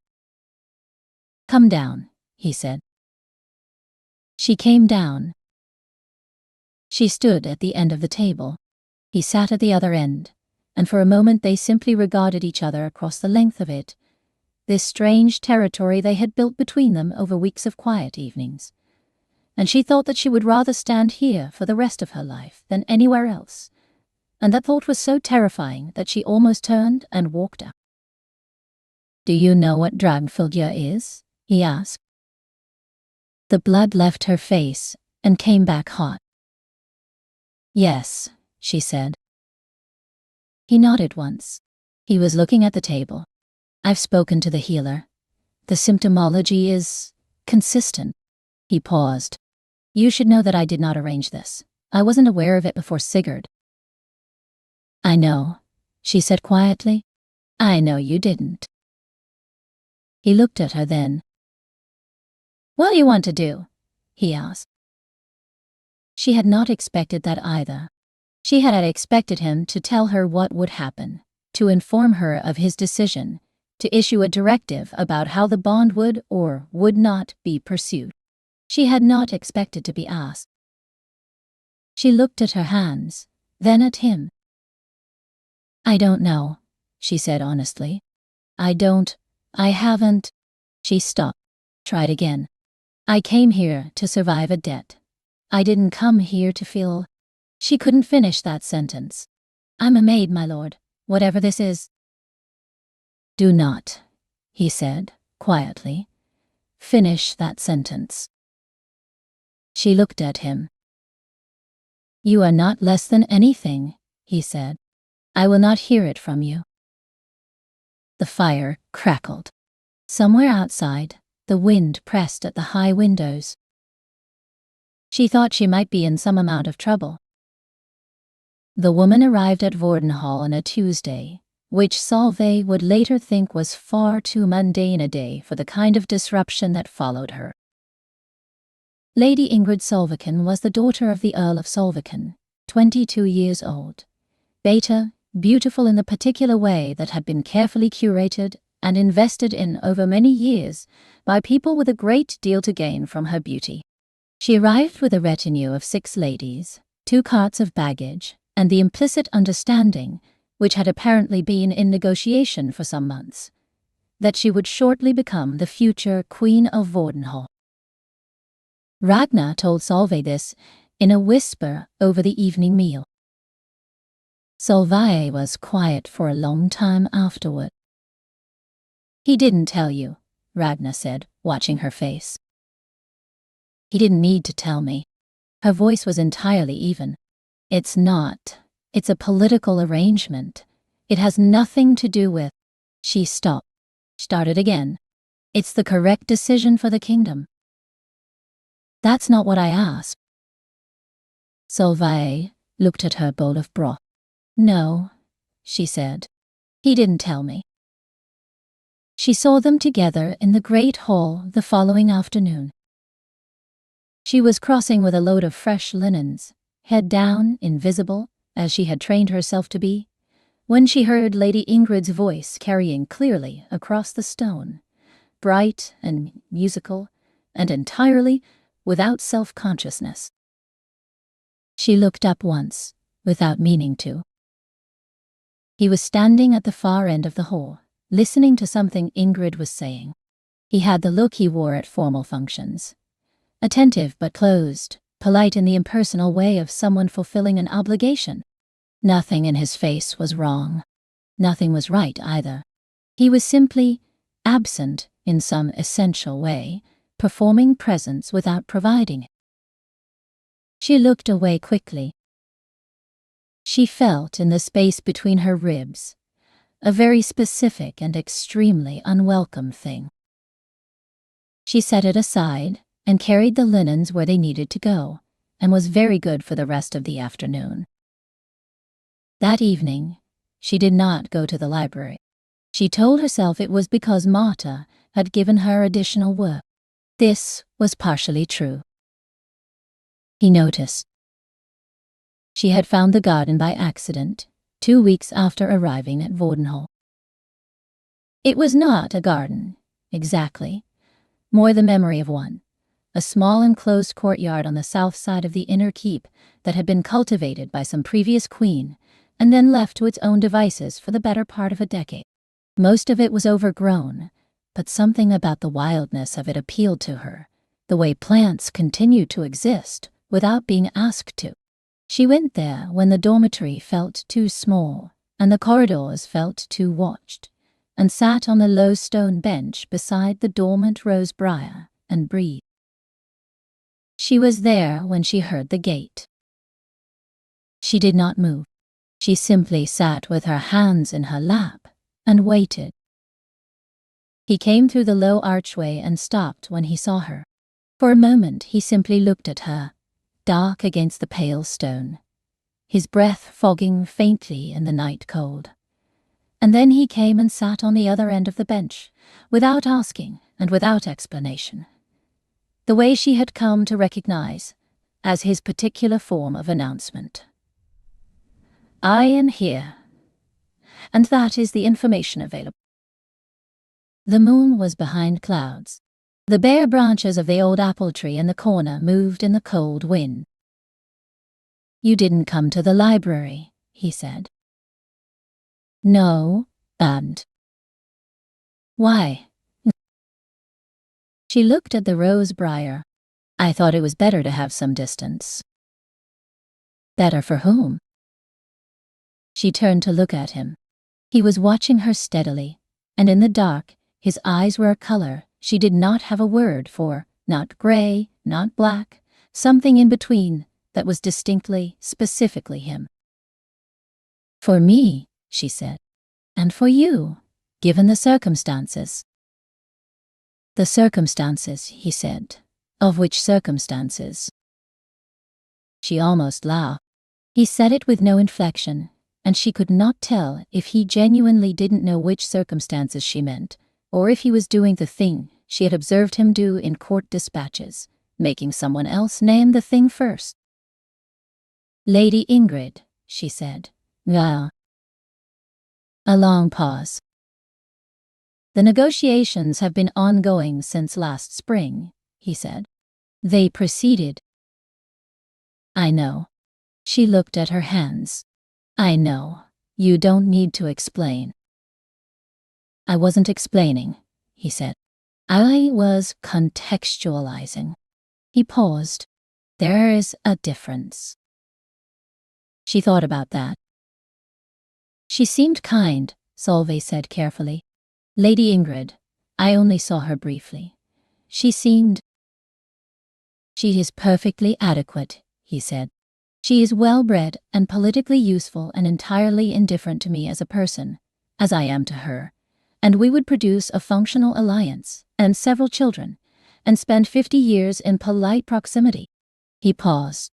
"Come down," he said. She came down. She stood at the end of the table. He sat at the other end, and for a moment they simply regarded each other across the length of it, this strange territory they had built between them over weeks of quiet evenings. And she thought that she would rather stand here for the rest of her life than anywhere else, and that thought was so terrifying that she almost turned and walked out. "Do you know what Dragonfylgja is?" he asked. The blood left her face and came back hot. "Yes," she said. He nodded once. He was looking at the table. "I've spoken to the healer. The symptomology is consistent." He paused. "You should know that I did not arrange this. I wasn't aware of it before Sigurd." "I know," she said quietly. "I know you didn't." He looked at her then. "What do you want to do?" he asked. She had not expected that either. She had expected him to tell her what would happen, to inform her of his decision, to issue a directive about how the bond would or would not be pursued. She had not expected to be asked. She looked at her hands, then at him. "I don't know," she said honestly. I haven't." She stopped, tried again. "I came here to survive a debt. I didn't come here to feel—" She couldn't finish that sentence. "I'm a maid, my lord, whatever this is." "Do not," he said, quietly. "Finish that sentence." She looked at him. "You are not less than anything," he said. "I will not hear it from you." The fire crackled. Somewhere outside, the wind pressed at the high windows. She thought she might be in some amount of trouble. The woman arrived at Vordenhall on a Tuesday, which Solveig would later think was far too mundane a day for the kind of disruption that followed her. Lady Ingrid Solviken was the daughter of the Earl of Solviken, 22 years old. Beta, beautiful in the particular way that had been carefully curated and invested in over many years by people with a great deal to gain from her beauty. She arrived with a retinue of 6 ladies, 2 carts of baggage, and the implicit understanding, which had apparently been in negotiation for some months, that she would shortly become the future Queen of Vordenhall. Ragnar told Solveig this in a whisper over the evening meal. Solveig was quiet for a long time afterward. "He didn't tell you," Ragnar said, watching her face. "He didn't need to tell me." Her voice was entirely even. It's a political arrangement. It has nothing to do with..." She stopped, started again. "It's the correct decision for the kingdom." "That's not what I asked." Solveig looked at her bowl of broth. "No," she said. "He didn't tell me." She saw them together in the great hall the following afternoon. She was crossing with a load of fresh linens, head down, invisible, as she had trained herself to be, when she heard Lady Ingrid's voice carrying clearly across the stone, bright and musical, and entirely without self-consciousness. She looked up once, without meaning to. He was standing at the far end of the hall, listening to something Ingrid was saying. He had the look he wore at formal functions. Attentive but closed, polite in the impersonal way of someone fulfilling an obligation. Nothing in his face was wrong. Nothing was right either. He was simply absent in some essential way, performing presence without providing it. She looked away quickly. She felt in the space between her ribs a very specific and extremely unwelcome thing. She set it aside and carried the linens where they needed to go, and was very good for the rest of the afternoon. That evening, she did not go to the library. She told herself it was because Marta had given her additional work. This was partially true. He noticed. She had found the garden by accident, 2 weeks after arriving at Vordenhall. It was not a garden, exactly, more the memory of one, a small enclosed courtyard on the south side of the inner keep that had been cultivated by some previous queen and then left to its own devices for the better part of a decade. Most of it was overgrown, but something about the wildness of it appealed to her, the way plants continued to exist without being asked to. She went there when the dormitory felt too small and the corridors felt too watched, and sat on the low stone bench beside the dormant rose briar and breathed. She was there when she heard the gate. She did not move. She simply sat with her hands in her lap and waited. He came through the low archway and stopped when he saw her. For a moment he simply looked at her, dark against the pale stone, his breath fogging faintly in the night cold. And then he came and sat on the other end of the bench, without asking and without explanation, the way she had come to recognize as his particular form of announcement. "I am here, and that is the information available." The moon was behind clouds. The bare branches of the old apple tree in the corner moved in the cold wind. "You didn't come to the library," he said. "No, and..." "Why?" She looked at the rose briar. "I thought it was better to have some distance." "Better for whom?" She turned to look at him. He was watching her steadily, and in the dark, his eyes were a color she did not have a word for, not gray, not black, something in between that was distinctly, specifically him. "For me," she said, "and for you, given the circumstances." "The circumstances," he said. "Of which circumstances?" She almost laughed. He said it with no inflection, and she could not tell if he genuinely didn't know which circumstances she meant, or if he was doing the thing she had observed him do in court dispatches, making someone else name the thing first. "Lady Ingrid," she said. "Well." A long pause. "The negotiations have been ongoing since last spring," he said. "They proceeded." "I know." She looked at her hands. "I know. You don't need to explain." "I wasn't explaining," he said. "I was contextualizing." He paused. "There is a difference." She thought about that. "She seemed kind," Solveig said carefully. "Lady Ingrid, I only saw her briefly. She seemed—" "She is perfectly adequate," he said. "She is well-bred and politically useful and entirely indifferent to me as a person, as I am to her, and we would produce a functional alliance and several children, and spend 50 years in polite proximity." He paused.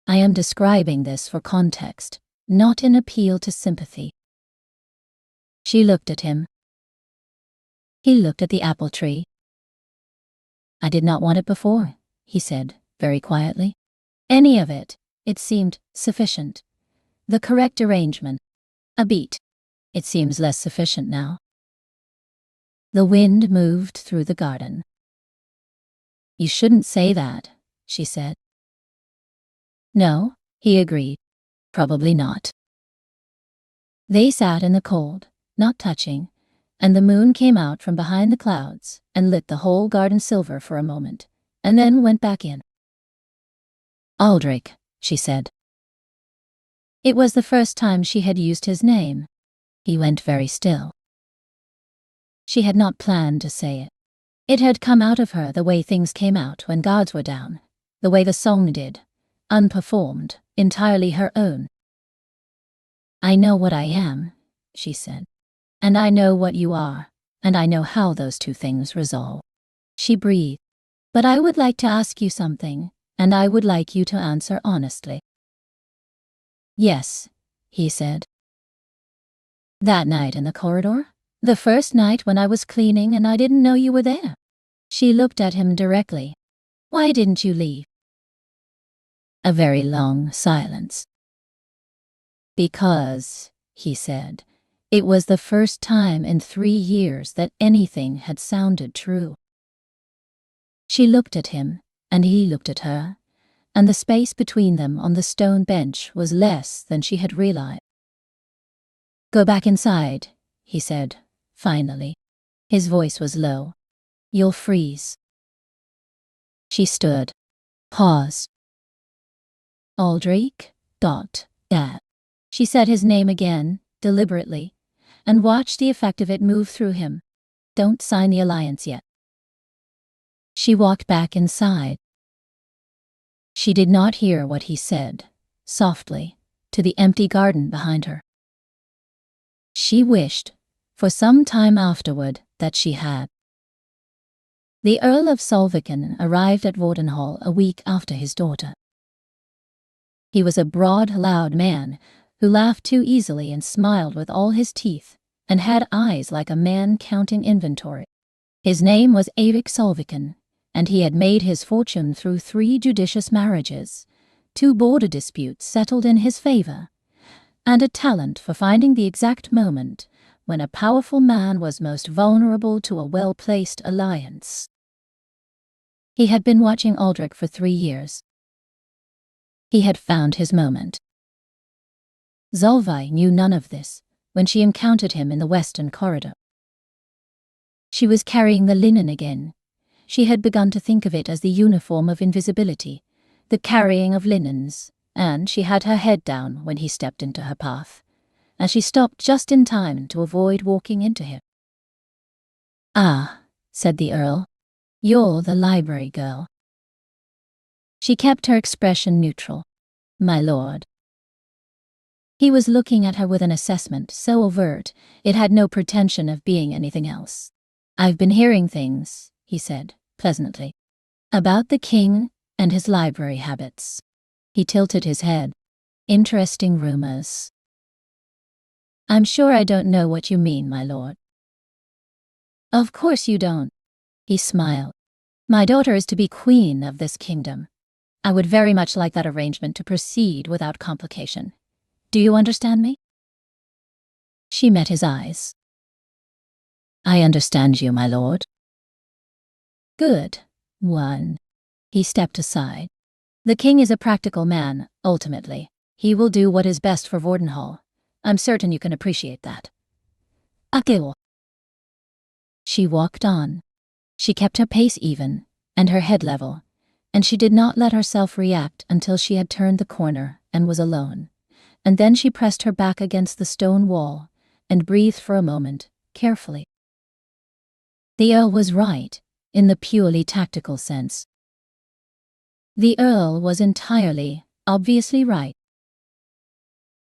"I am describing this for context, not an appeal to sympathy." She looked at him. He looked at the apple tree. "I did not want it before," he said, very quietly. "Any of it. It seemed sufficient. The correct arrangement. A beat. It seems less sufficient now." The wind moved through the garden. "You shouldn't say that," she said. "No," he agreed. "Probably not." They sat in the cold, not touching, and the moon came out from behind the clouds and lit the whole garden silver for a moment, and then went back in. "Aldrich," she said. It was the first time she had used his name. He went very still. She had not planned to say it. It had come out of her the way things came out when guards were down, the way the song did, unperformed, entirely her own. "I know what I am," she said. "And I know what you are, and I know how those two things resolve." She breathed. "But I would like to ask you something, and I would like you to answer honestly." "Yes," he said. "That night in the corridor? The first night when I was cleaning and I didn't know you were there?" She looked at him directly. "Why didn't you leave?" A very long silence. "Because," he said, "it was the first time in 3 years that anything had sounded true." She looked at him, and he looked at her, and the space between them on the stone bench was less than she had realized. "Go back inside," he said, finally. His voice was low. "You'll freeze." She stood, paused. "Aldrich, yeah." She said his name again, deliberately, and watched the effect of it move through him. "Don't sign the alliance yet." She walked back inside. She did not hear what he said, softly, to the empty garden behind her. She wished, for some time afterward, that she had. The Earl of Solviken arrived at Vordenhall a week after his daughter. He was a broad, loud man who laughed too easily and smiled with all his teeth, and had eyes like a man counting inventory. His name was Erik Solviken, and he had made his fortune through 3 judicious marriages, 2 border disputes settled in his favor, and a talent for finding the exact moment when a powerful man was most vulnerable to a well-placed alliance. He had been watching Aldrich for 3 years. He had found his moment. Solveig knew none of this when she encountered him in the western corridor. She was carrying the linen again. She had begun to think of it as the uniform of invisibility, the carrying of linens, and she had her head down when he stepped into her path, and she stopped just in time to avoid walking into him. "Ah," said the Earl, "you're the library girl." She kept her expression neutral. "My lord." He was looking at her with an assessment so overt it had no pretension of being anything else. "I've been hearing things," he said, pleasantly, "about the king and his library habits." He tilted his head. Interesting rumors. I'm sure I don't know what you mean, my lord. Of course you don't, he smiled. My daughter is to be queen of this kingdom. I would very much like that arrangement to proceed without complication. Do you understand me? She met his eyes. I understand you, my lord. Good. One. He stepped aside. The king is a practical man, ultimately. He will do what is best for Vordenhall. I'm certain you can appreciate that. Akeo. She walked on. She kept her pace even, and her head level, and she did not let herself react until she had turned the corner and was alone. And then she pressed her back against the stone wall and breathed for a moment, carefully. The Earl was right, in the purely tactical sense. The Earl was entirely, obviously right.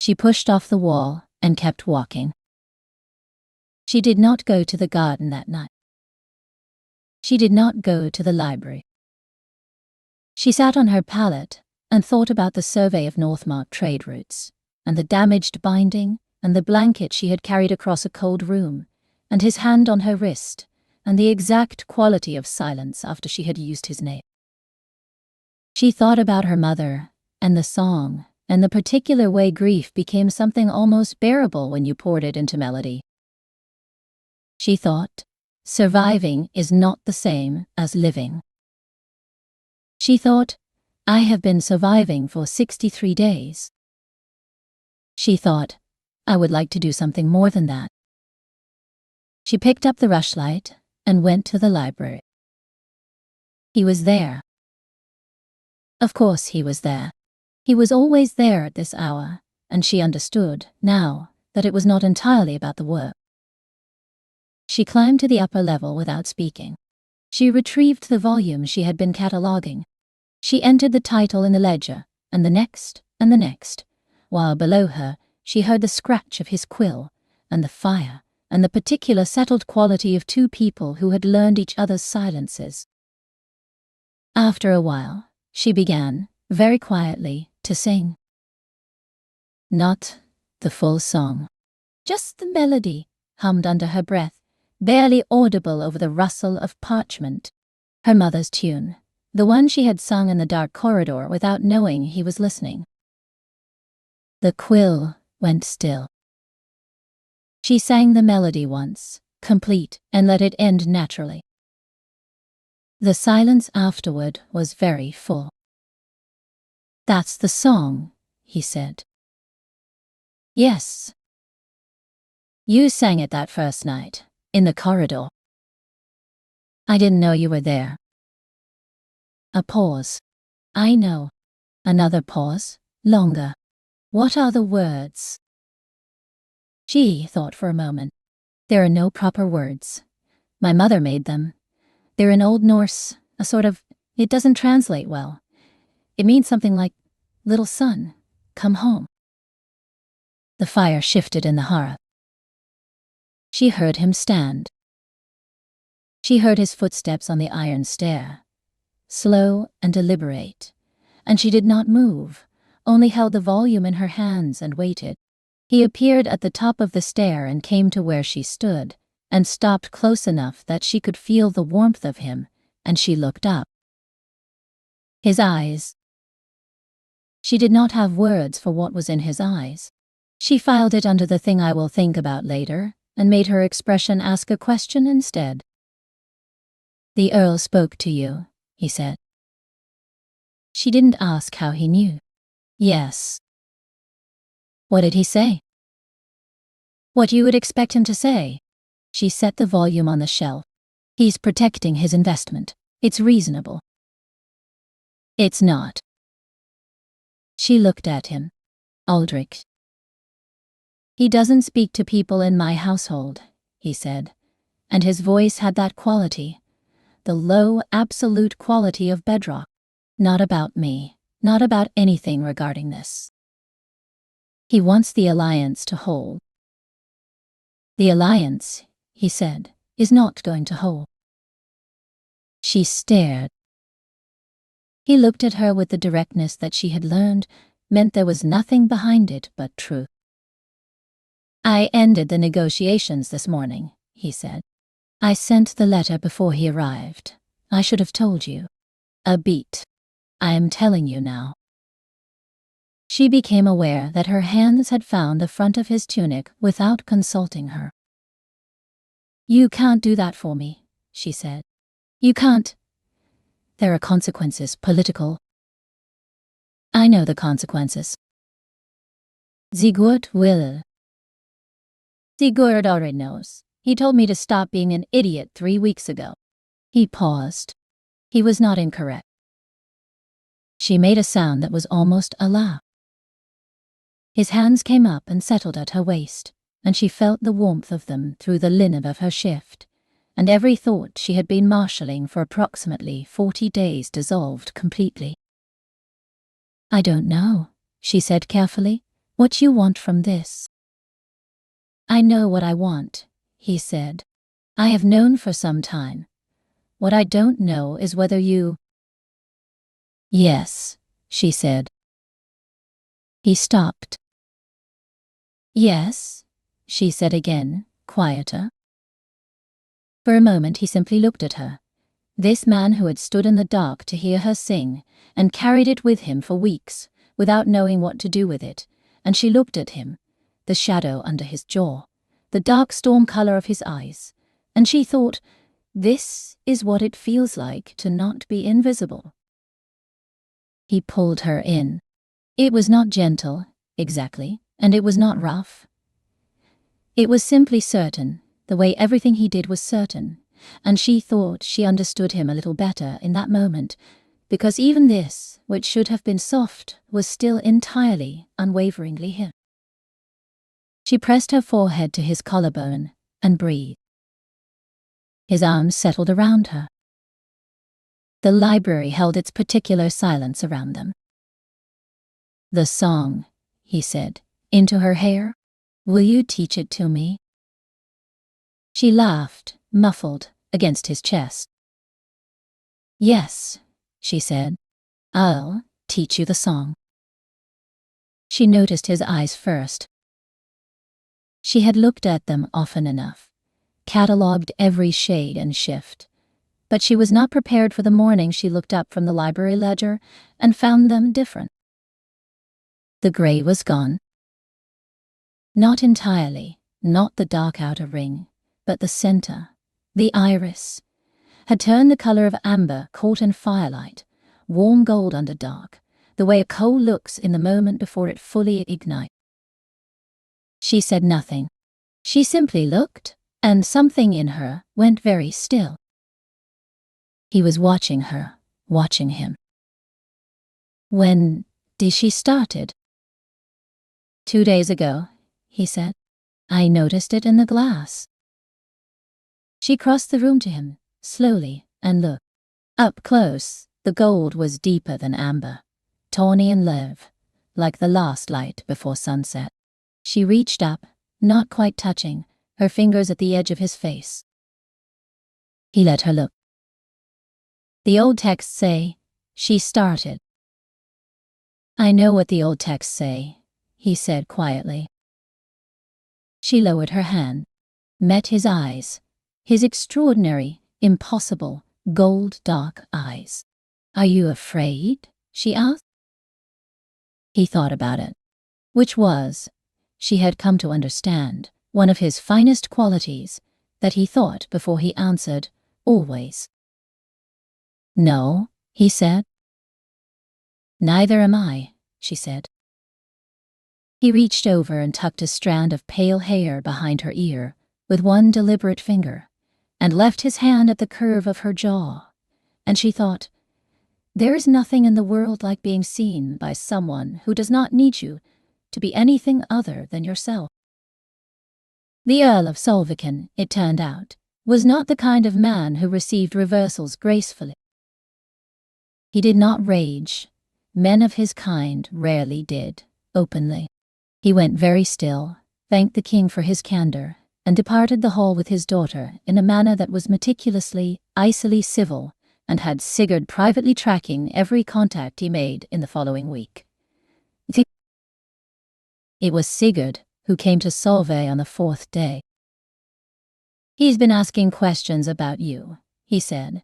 She pushed off the wall and kept walking. She did not go to the garden that night. She did not go to the library. She sat on her pallet and thought about the survey of Northmark trade routes, and the damaged binding, and the blanket she had carried across a cold room, and his hand on her wrist, and the exact quality of silence after she had used his name. She thought about her mother, and the song, and the particular way grief became something almost bearable when you poured it into melody. She thought, surviving is not the same as living. She thought, I have been surviving for 63 days. She thought, I would like to do something more than that. She picked up the rushlight and went to the library. He was there. Of course he was there. He was always there at this hour, and she understood, now, that it was not entirely about the work. She climbed to the upper level without speaking. She retrieved the volume she had been cataloguing. She entered the title in the ledger, and the next, while below her she heard the scratch of his quill, and the fire, and the particular settled quality of two people who had learned each other's silences. After a while, she began, very quietly, to sing. Not the full song. Just the melody, hummed under her breath, barely audible over the rustle of parchment. Her mother's tune, the one she had sung in the dark corridor without knowing he was listening. The quill went still. She sang the melody once, complete, and let it end naturally. The silence afterward was very full. That's the song, he said. Yes. You sang it that first night, in the corridor. I didn't know you were there. A pause. I know. Another pause, longer. What are the words? She thought for a moment. There are no proper words. My mother made them. They're in Old Norse, a sort of, it doesn't translate well. It means something like, little son, come home. The fire shifted in the hearth. She heard him stand. She heard his footsteps on the iron stair, slow and deliberate, and she did not move, only held the volume in her hands and waited. He appeared at the top of the stair and came to where she stood, and stopped close enough that she could feel the warmth of him, and she looked up. His eyes. She did not have words for what was in his eyes. She filed it under the thing I will think about later, and made her expression ask a question instead. The Earl spoke to you, he said. She didn't ask how he knew. Yes. What did he say? What you would expect him to say. She set the volume on the shelf. He's protecting his investment. It's reasonable. It's not. She looked at him. Aldrich. He doesn't speak to people in my household, he said, and his voice had that quality, the low, absolute quality of bedrock. Not about me, not about anything regarding this. He wants the alliance to hold. The alliance, he said, is not going to hold. She stared. He looked at her with the directness that she had learned, meant there was nothing behind it but truth. "I ended the negotiations this morning," he said. "I sent the letter before he arrived. I should have told you. A beat. I am telling you now." She became aware that her hands had found the front of his tunic without consulting her. "You can't do that for me," she said. "You can't. There are consequences, political." "I know the consequences." "Sigurd will." "Sigurd already knows. He told me to stop being an idiot 3 weeks ago." He paused. He was not incorrect. She made a sound that was almost a laugh. His hands came up and settled at her waist, and she felt the warmth of them through the linen of her shift, and every thought she had been marshalling for approximately 40 days dissolved completely. "I don't know," she said carefully, "what you want from this." "I know what I want," he said. "I have known for some time. What I don't know is whether you—" "Yes," she said. He stopped. "Yes," she said again, quieter. For a moment he simply looked at her, this man who had stood in the dark to hear her sing and carried it with him for weeks without knowing what to do with it, and she looked at him, the shadow under his jaw, the dark storm color of his eyes, and she thought, this is what it feels like to not be invisible. He pulled her in. It was not gentle, exactly, and it was not rough. It was simply certain, the way everything he did was certain, and she thought she understood him a little better in that moment, because even this, which should have been soft, was still entirely, unwaveringly him. She pressed her forehead to his collarbone and breathed. His arms settled around her. The library held its particular silence around them. "The song," he said, into her hair. "Will you teach it to me?" She laughed, muffled, against his chest. "Yes," she said. "I'll teach you the song." She noticed his eyes first. She had looked at them often enough, catalogued every shade and shift, but she was not prepared for the morning she looked up from the library ledger and found them different. The gray was gone. Not entirely, not the dark outer ring, but the center, the iris, had turned the color of amber caught in firelight, warm gold under dark, the way a coal looks in the moment before it fully ignites. She said nothing. She simply looked, and something in her went very still. He was watching her, watching him. "When did she started?" "2 days ago," he said. "I noticed it in the glass." She crossed the room to him, slowly, and looked. Up close, the gold was deeper than amber, tawny and live, like the last light before sunset. She reached up, not quite touching, her fingers at the edge of his face. He let her look. "The old texts say, she started." "I know what the old texts say," he said quietly. She lowered her hand, met his eyes, his extraordinary, impossible, gold-dark eyes. "Are you afraid?" she asked. He thought about it, which was, she had come to understand, one of his finest qualities, that he thought before he answered, always. "No," he said. "Neither am I," she said. He reached over and tucked a strand of pale hair behind her ear with one deliberate finger, and left his hand at the curve of her jaw, and she thought, there is nothing in the world like being seen by someone who does not need you to be anything other than yourself. The Earl of Solviken, it turned out, was not the kind of man who received reversals gracefully. He did not rage. Men of his kind rarely did, openly. He went very still, thanked the king for his candor, and departed the hall with his daughter in a manner that was meticulously, icily civil, and had Sigurd privately tracking every contact he made in the following week. It was Sigurd who came to Solveig on the 4th day. "He's been asking questions about you," he said,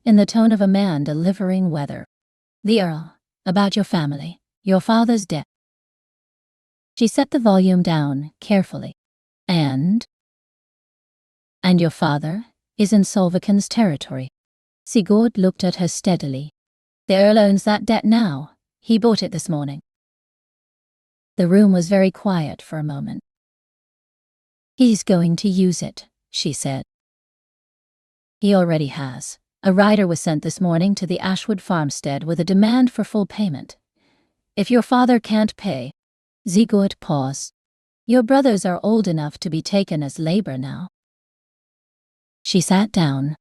in the tone of a man delivering weather. "The Earl, about your family, your father's death." She set the volume down carefully. And your father is in Solviken's territory." Sigurd looked at her steadily. "The Earl owns that debt now. He bought it this morning." The room was very quiet for a moment. "He's going to use it," she said. "He already has. A rider was sent this morning to the Ashwood farmstead with a demand for full payment. If your father can't pay—" Sigurd paused. "Your brothers are old enough to be taken as labor now." She sat down.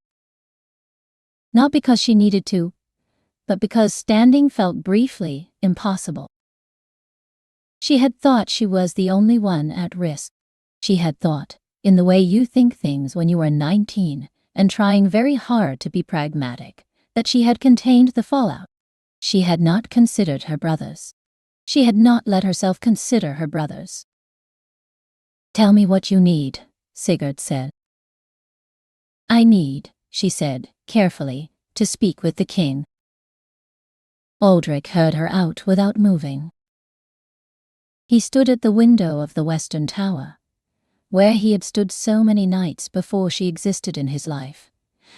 Not because she needed to, but because standing felt briefly impossible. She had thought she was the only one at risk. She had thought, in the way you think things when you are 19 and trying very hard to be pragmatic, that she had contained the fallout. She had not considered her brothers. She had not let herself consider her brothers. "Tell me what you need," Sigurd said. "I need," she said, carefully, "to speak with the king." Aldrich heard her out without moving. He stood at the window of the western tower, where he had stood so many nights before she existed in his life,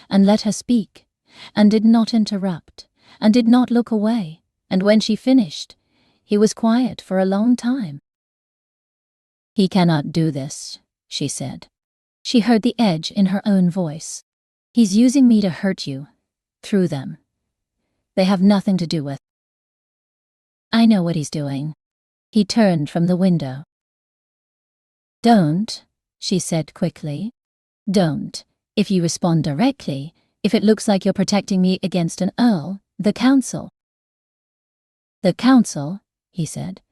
and let her speak, and did not interrupt, and did not look away, and when she finished, he was quiet for a long time. "He cannot do this," she said. She heard the edge in her own voice. "He's using me to hurt you, through them. They have nothing to do with—" "I know what he's doing." He turned from the window. "Don't," she said quickly. "Don't. If you respond directly, if it looks like you're protecting me against an earl, the council—" "The council," he said,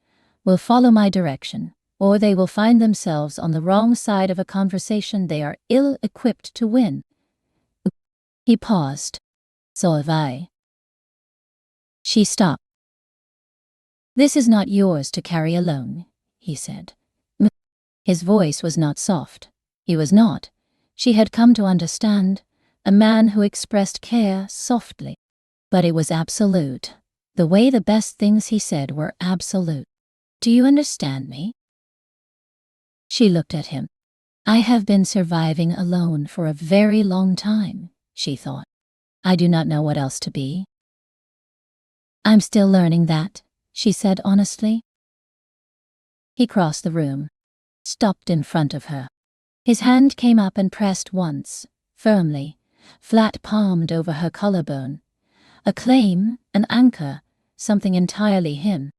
"will follow my direction, or they will find themselves on the wrong side of a conversation they are ill-equipped to win." He paused. "So have I." She stopped. "This is not yours to carry alone," he said. His voice was not soft. He was not, she had come to understand, a man who expressed care softly. But it was absolute. The way the best things he said were absolute. "Do you understand me?" She looked at him. "I have been surviving alone for a very long time," she thought. "I do not know what else to be." "I'm still learning that," she said honestly. He crossed the room, stopped in front of her. His hand came up and pressed once, firmly, flat-palmed over her collarbone. A claim, an anchor, something entirely him.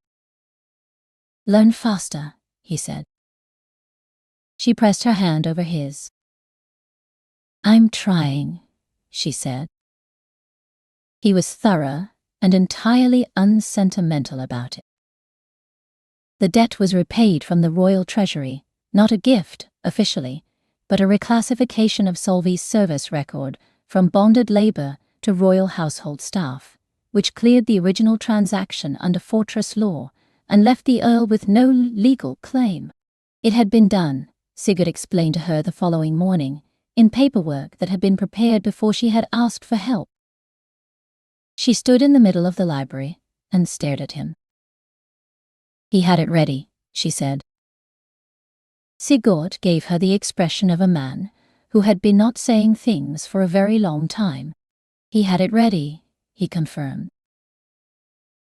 "Learn faster," he said. She pressed her hand over his. "I'm trying," she said. He was thorough and entirely unsentimental about it. The debt was repaid from the royal treasury, not a gift, officially, but a reclassification of Solvey's service record from bonded labor to royal household staff, which cleared the original transaction under fortress law and left the Earl with no legal claim. It had been done, Sigurd explained to her the following morning, in paperwork that had been prepared before she had asked for help. She stood in the middle of the library and stared at him. "He had it ready," she said. Sigurd gave her the expression of a man who had been not saying things for a very long time. "He had it ready," he confirmed.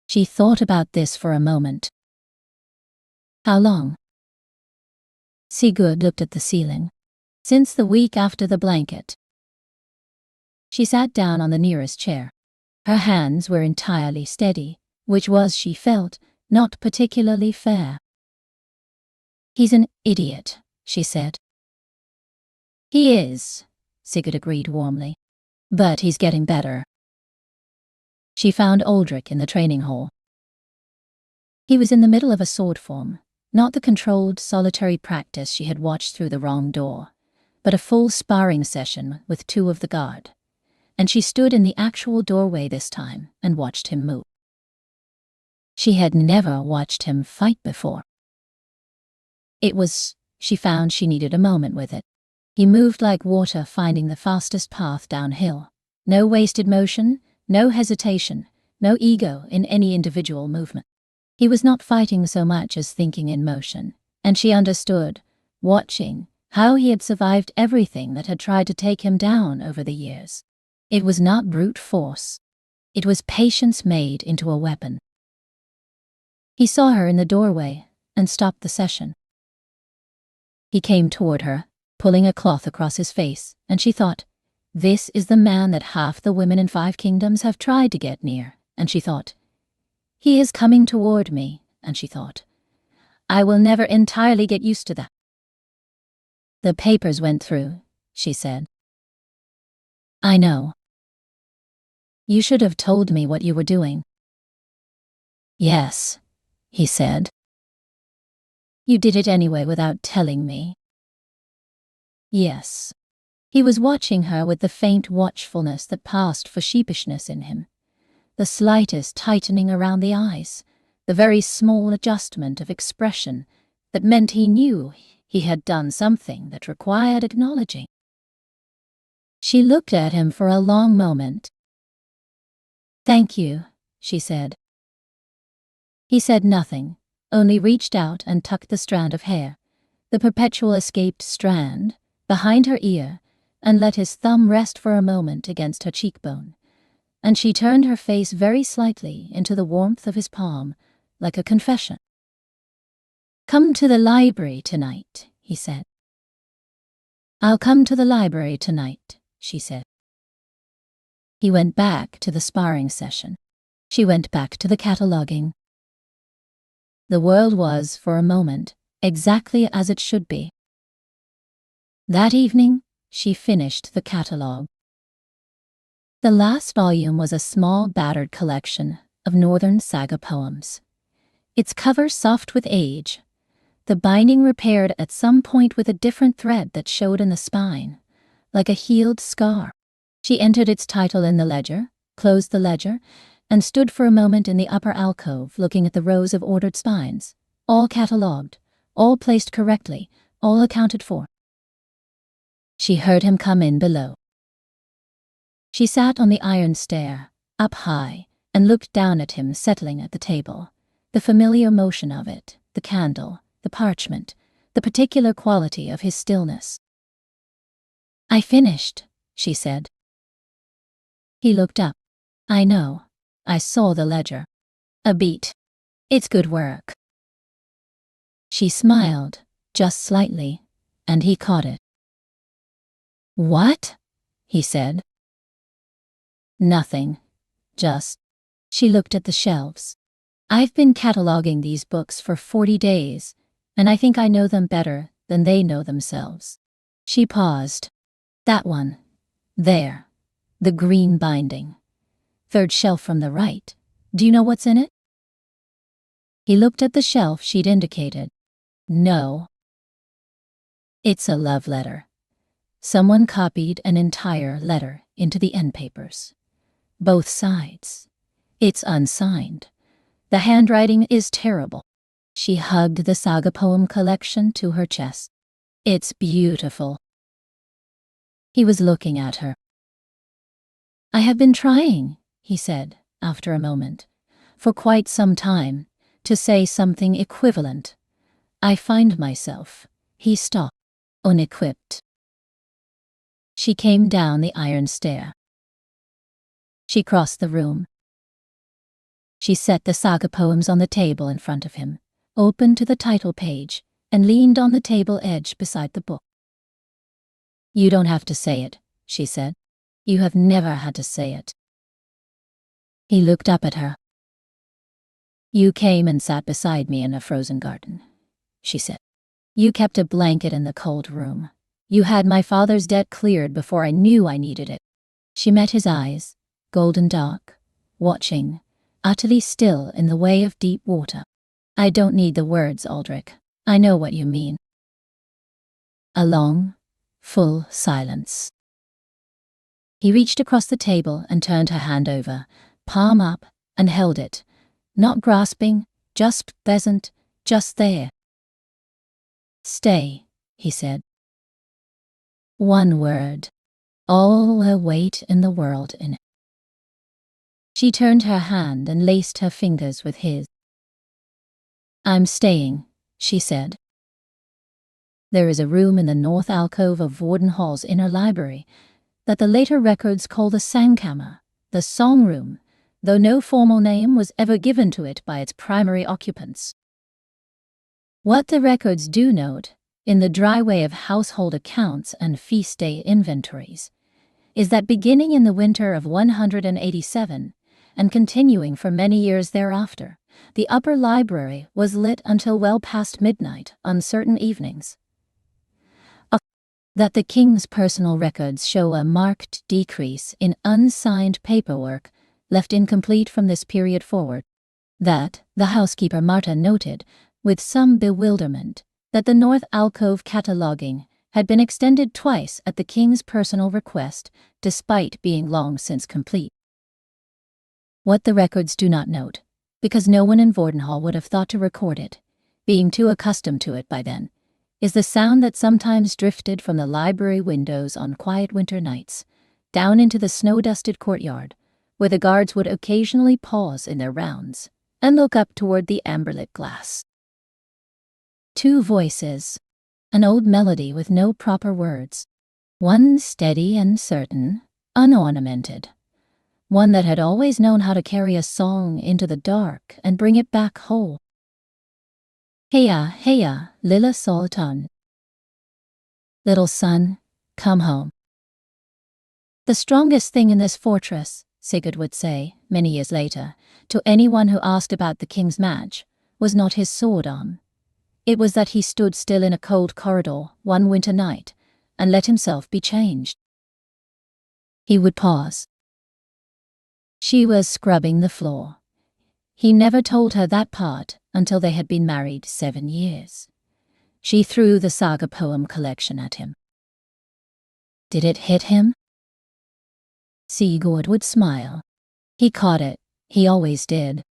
She thought about this for a moment. "How long?" Sigurd looked at the ceiling. "Since the week after the blanket." She sat down on the nearest chair. Her hands were entirely steady, which was, she felt, not particularly fair. "He's an idiot," she said. "He is," Sigurd agreed warmly. "But he's getting better." She found Aldrich in the training hall. He was in the middle of a sword form, not the controlled, solitary practice she had watched through the wrong door, but a full sparring session with 2 of the guard, and she stood in the actual doorway this time and watched him move. She had never watched him fight before. She found she needed a moment with it. He moved like water, finding the fastest path downhill. No wasted motion, no hesitation, no ego in any individual movement. He was not fighting so much as thinking in motion, and she understood, watching, how he had survived everything that had tried to take him down over the years. It was not brute force. It was patience made into a weapon. He saw her in the doorway and stopped the session. He came toward her, pulling a cloth across his face, and she thought, this is the man that half the women in 5 kingdoms have tried to get near, and she thought, he is coming toward me, and she thought, I will never entirely get used to that. The papers went through, she said. I know. You should have told me what you were doing. Yes, he said. You did it anyway without telling me. Yes. He was watching her with the faint watchfulness that passed for sheepishness in him. The slightest tightening around the eyes, the very small adjustment of expression that meant he knew he had done something that required acknowledging. She looked at him for a long moment. Thank you, she said. He said nothing, only reached out and tucked the strand of hair, the perpetual escaped strand, behind her ear, and let his thumb rest for a moment against her cheekbone, and she turned her face very slightly into the warmth of his palm, like a confession. Come to the library tonight, he said. I'll come to the library tonight, she said. He went back to the sparring session. She went back to the cataloguing. The world was, for a moment, exactly as it should be. That evening, she finished the catalogue. The last volume was a small, battered collection of Northern saga poems. Its cover soft with age, the binding repaired at some point with a different thread that showed in the spine, like a healed scar. She entered its title in the ledger, closed the ledger, and stood for a moment in the upper alcove looking at the rows of ordered spines, all catalogued, all placed correctly, all accounted for. She heard him come in below. She sat on the iron stair, up high, and looked down at him settling at the table, the familiar motion of it, the candle, the parchment, the particular quality of his stillness. I finished, she said. He looked up. I know. I saw the ledger. A beat. It's good work. She smiled, just slightly, and he caught it. What? He said. Nothing. Just. She looked at the shelves. I've been cataloging these books for 40 days, and I think I know them better than they know themselves. She paused. That one. There. The green binding. 3rd shelf from the right. Do you know what's in it? He looked at the shelf she'd indicated. No. It's a love letter. Someone copied an entire letter into the end papers. Both sides. It's unsigned. The handwriting is terrible. She hugged the saga poem collection to her chest. It's beautiful. He was looking at her. I have been trying, he said, after a moment, for quite some time, to say something equivalent. I find myself. He stopped, unequipped. She came down the iron stair. She crossed the room. She set the saga poems on the table in front of him, opened to the title page, and leaned on the table edge beside the book. You don't have to say it, she said. You have never had to say it. He looked up at her. You came and sat beside me in a frozen garden, she said. You kept a blanket in the cold room. You had my father's debt cleared before I knew I needed it. She met his eyes, golden dark, watching, utterly still in the way of deep water. I don't need the words, Aldrich. I know what you mean. A long, full silence. He reached across the table and turned her hand over, palm up, and held it, not grasping, just present, just there. Stay, he said. One word. All the weight in the world in it. She turned her hand and laced her fingers with his. I'm staying, she said. There is a room in the north alcove of Warden Hall's inner library that the later records call the Sangkammer, the song room, though no formal name was ever given to it by its primary occupants. What the records do note, in the dry way of household accounts and feast day inventories, is that beginning in the winter of 187 and continuing for many years thereafter, the upper library was lit until well past midnight on certain evenings. That the king's personal records show a marked decrease in unsigned paperwork left incomplete from this period forward. That, the housekeeper Marta noted, with some bewilderment, that the north alcove cataloguing had been extended twice at the king's personal request, despite being long since complete. What the records do not note, because no one in Vordenhall would have thought to record it, being too accustomed to it by then, is the sound that sometimes drifted from the library windows on quiet winter nights, down into the snow-dusted courtyard, where the guards would occasionally pause in their rounds and look up toward the amberlit glass. Two voices, an old melody with no proper words, one steady and certain, unornamented, one that had always known how to carry a song into the dark and bring it back whole. Heya, heya, Lilla Sultan. Little son, come home. The strongest thing in this fortress, Sigurd would say, many years later, to anyone who asked about the king's match, was not his sword arm. It was that he stood still in a cold corridor one winter night and let himself be changed. He would pause. She was scrubbing the floor. He never told her that part until they had been married 7 years. She threw the saga poem collection at him. Did it hit him? Sigurd would smile. He caught it, he always did.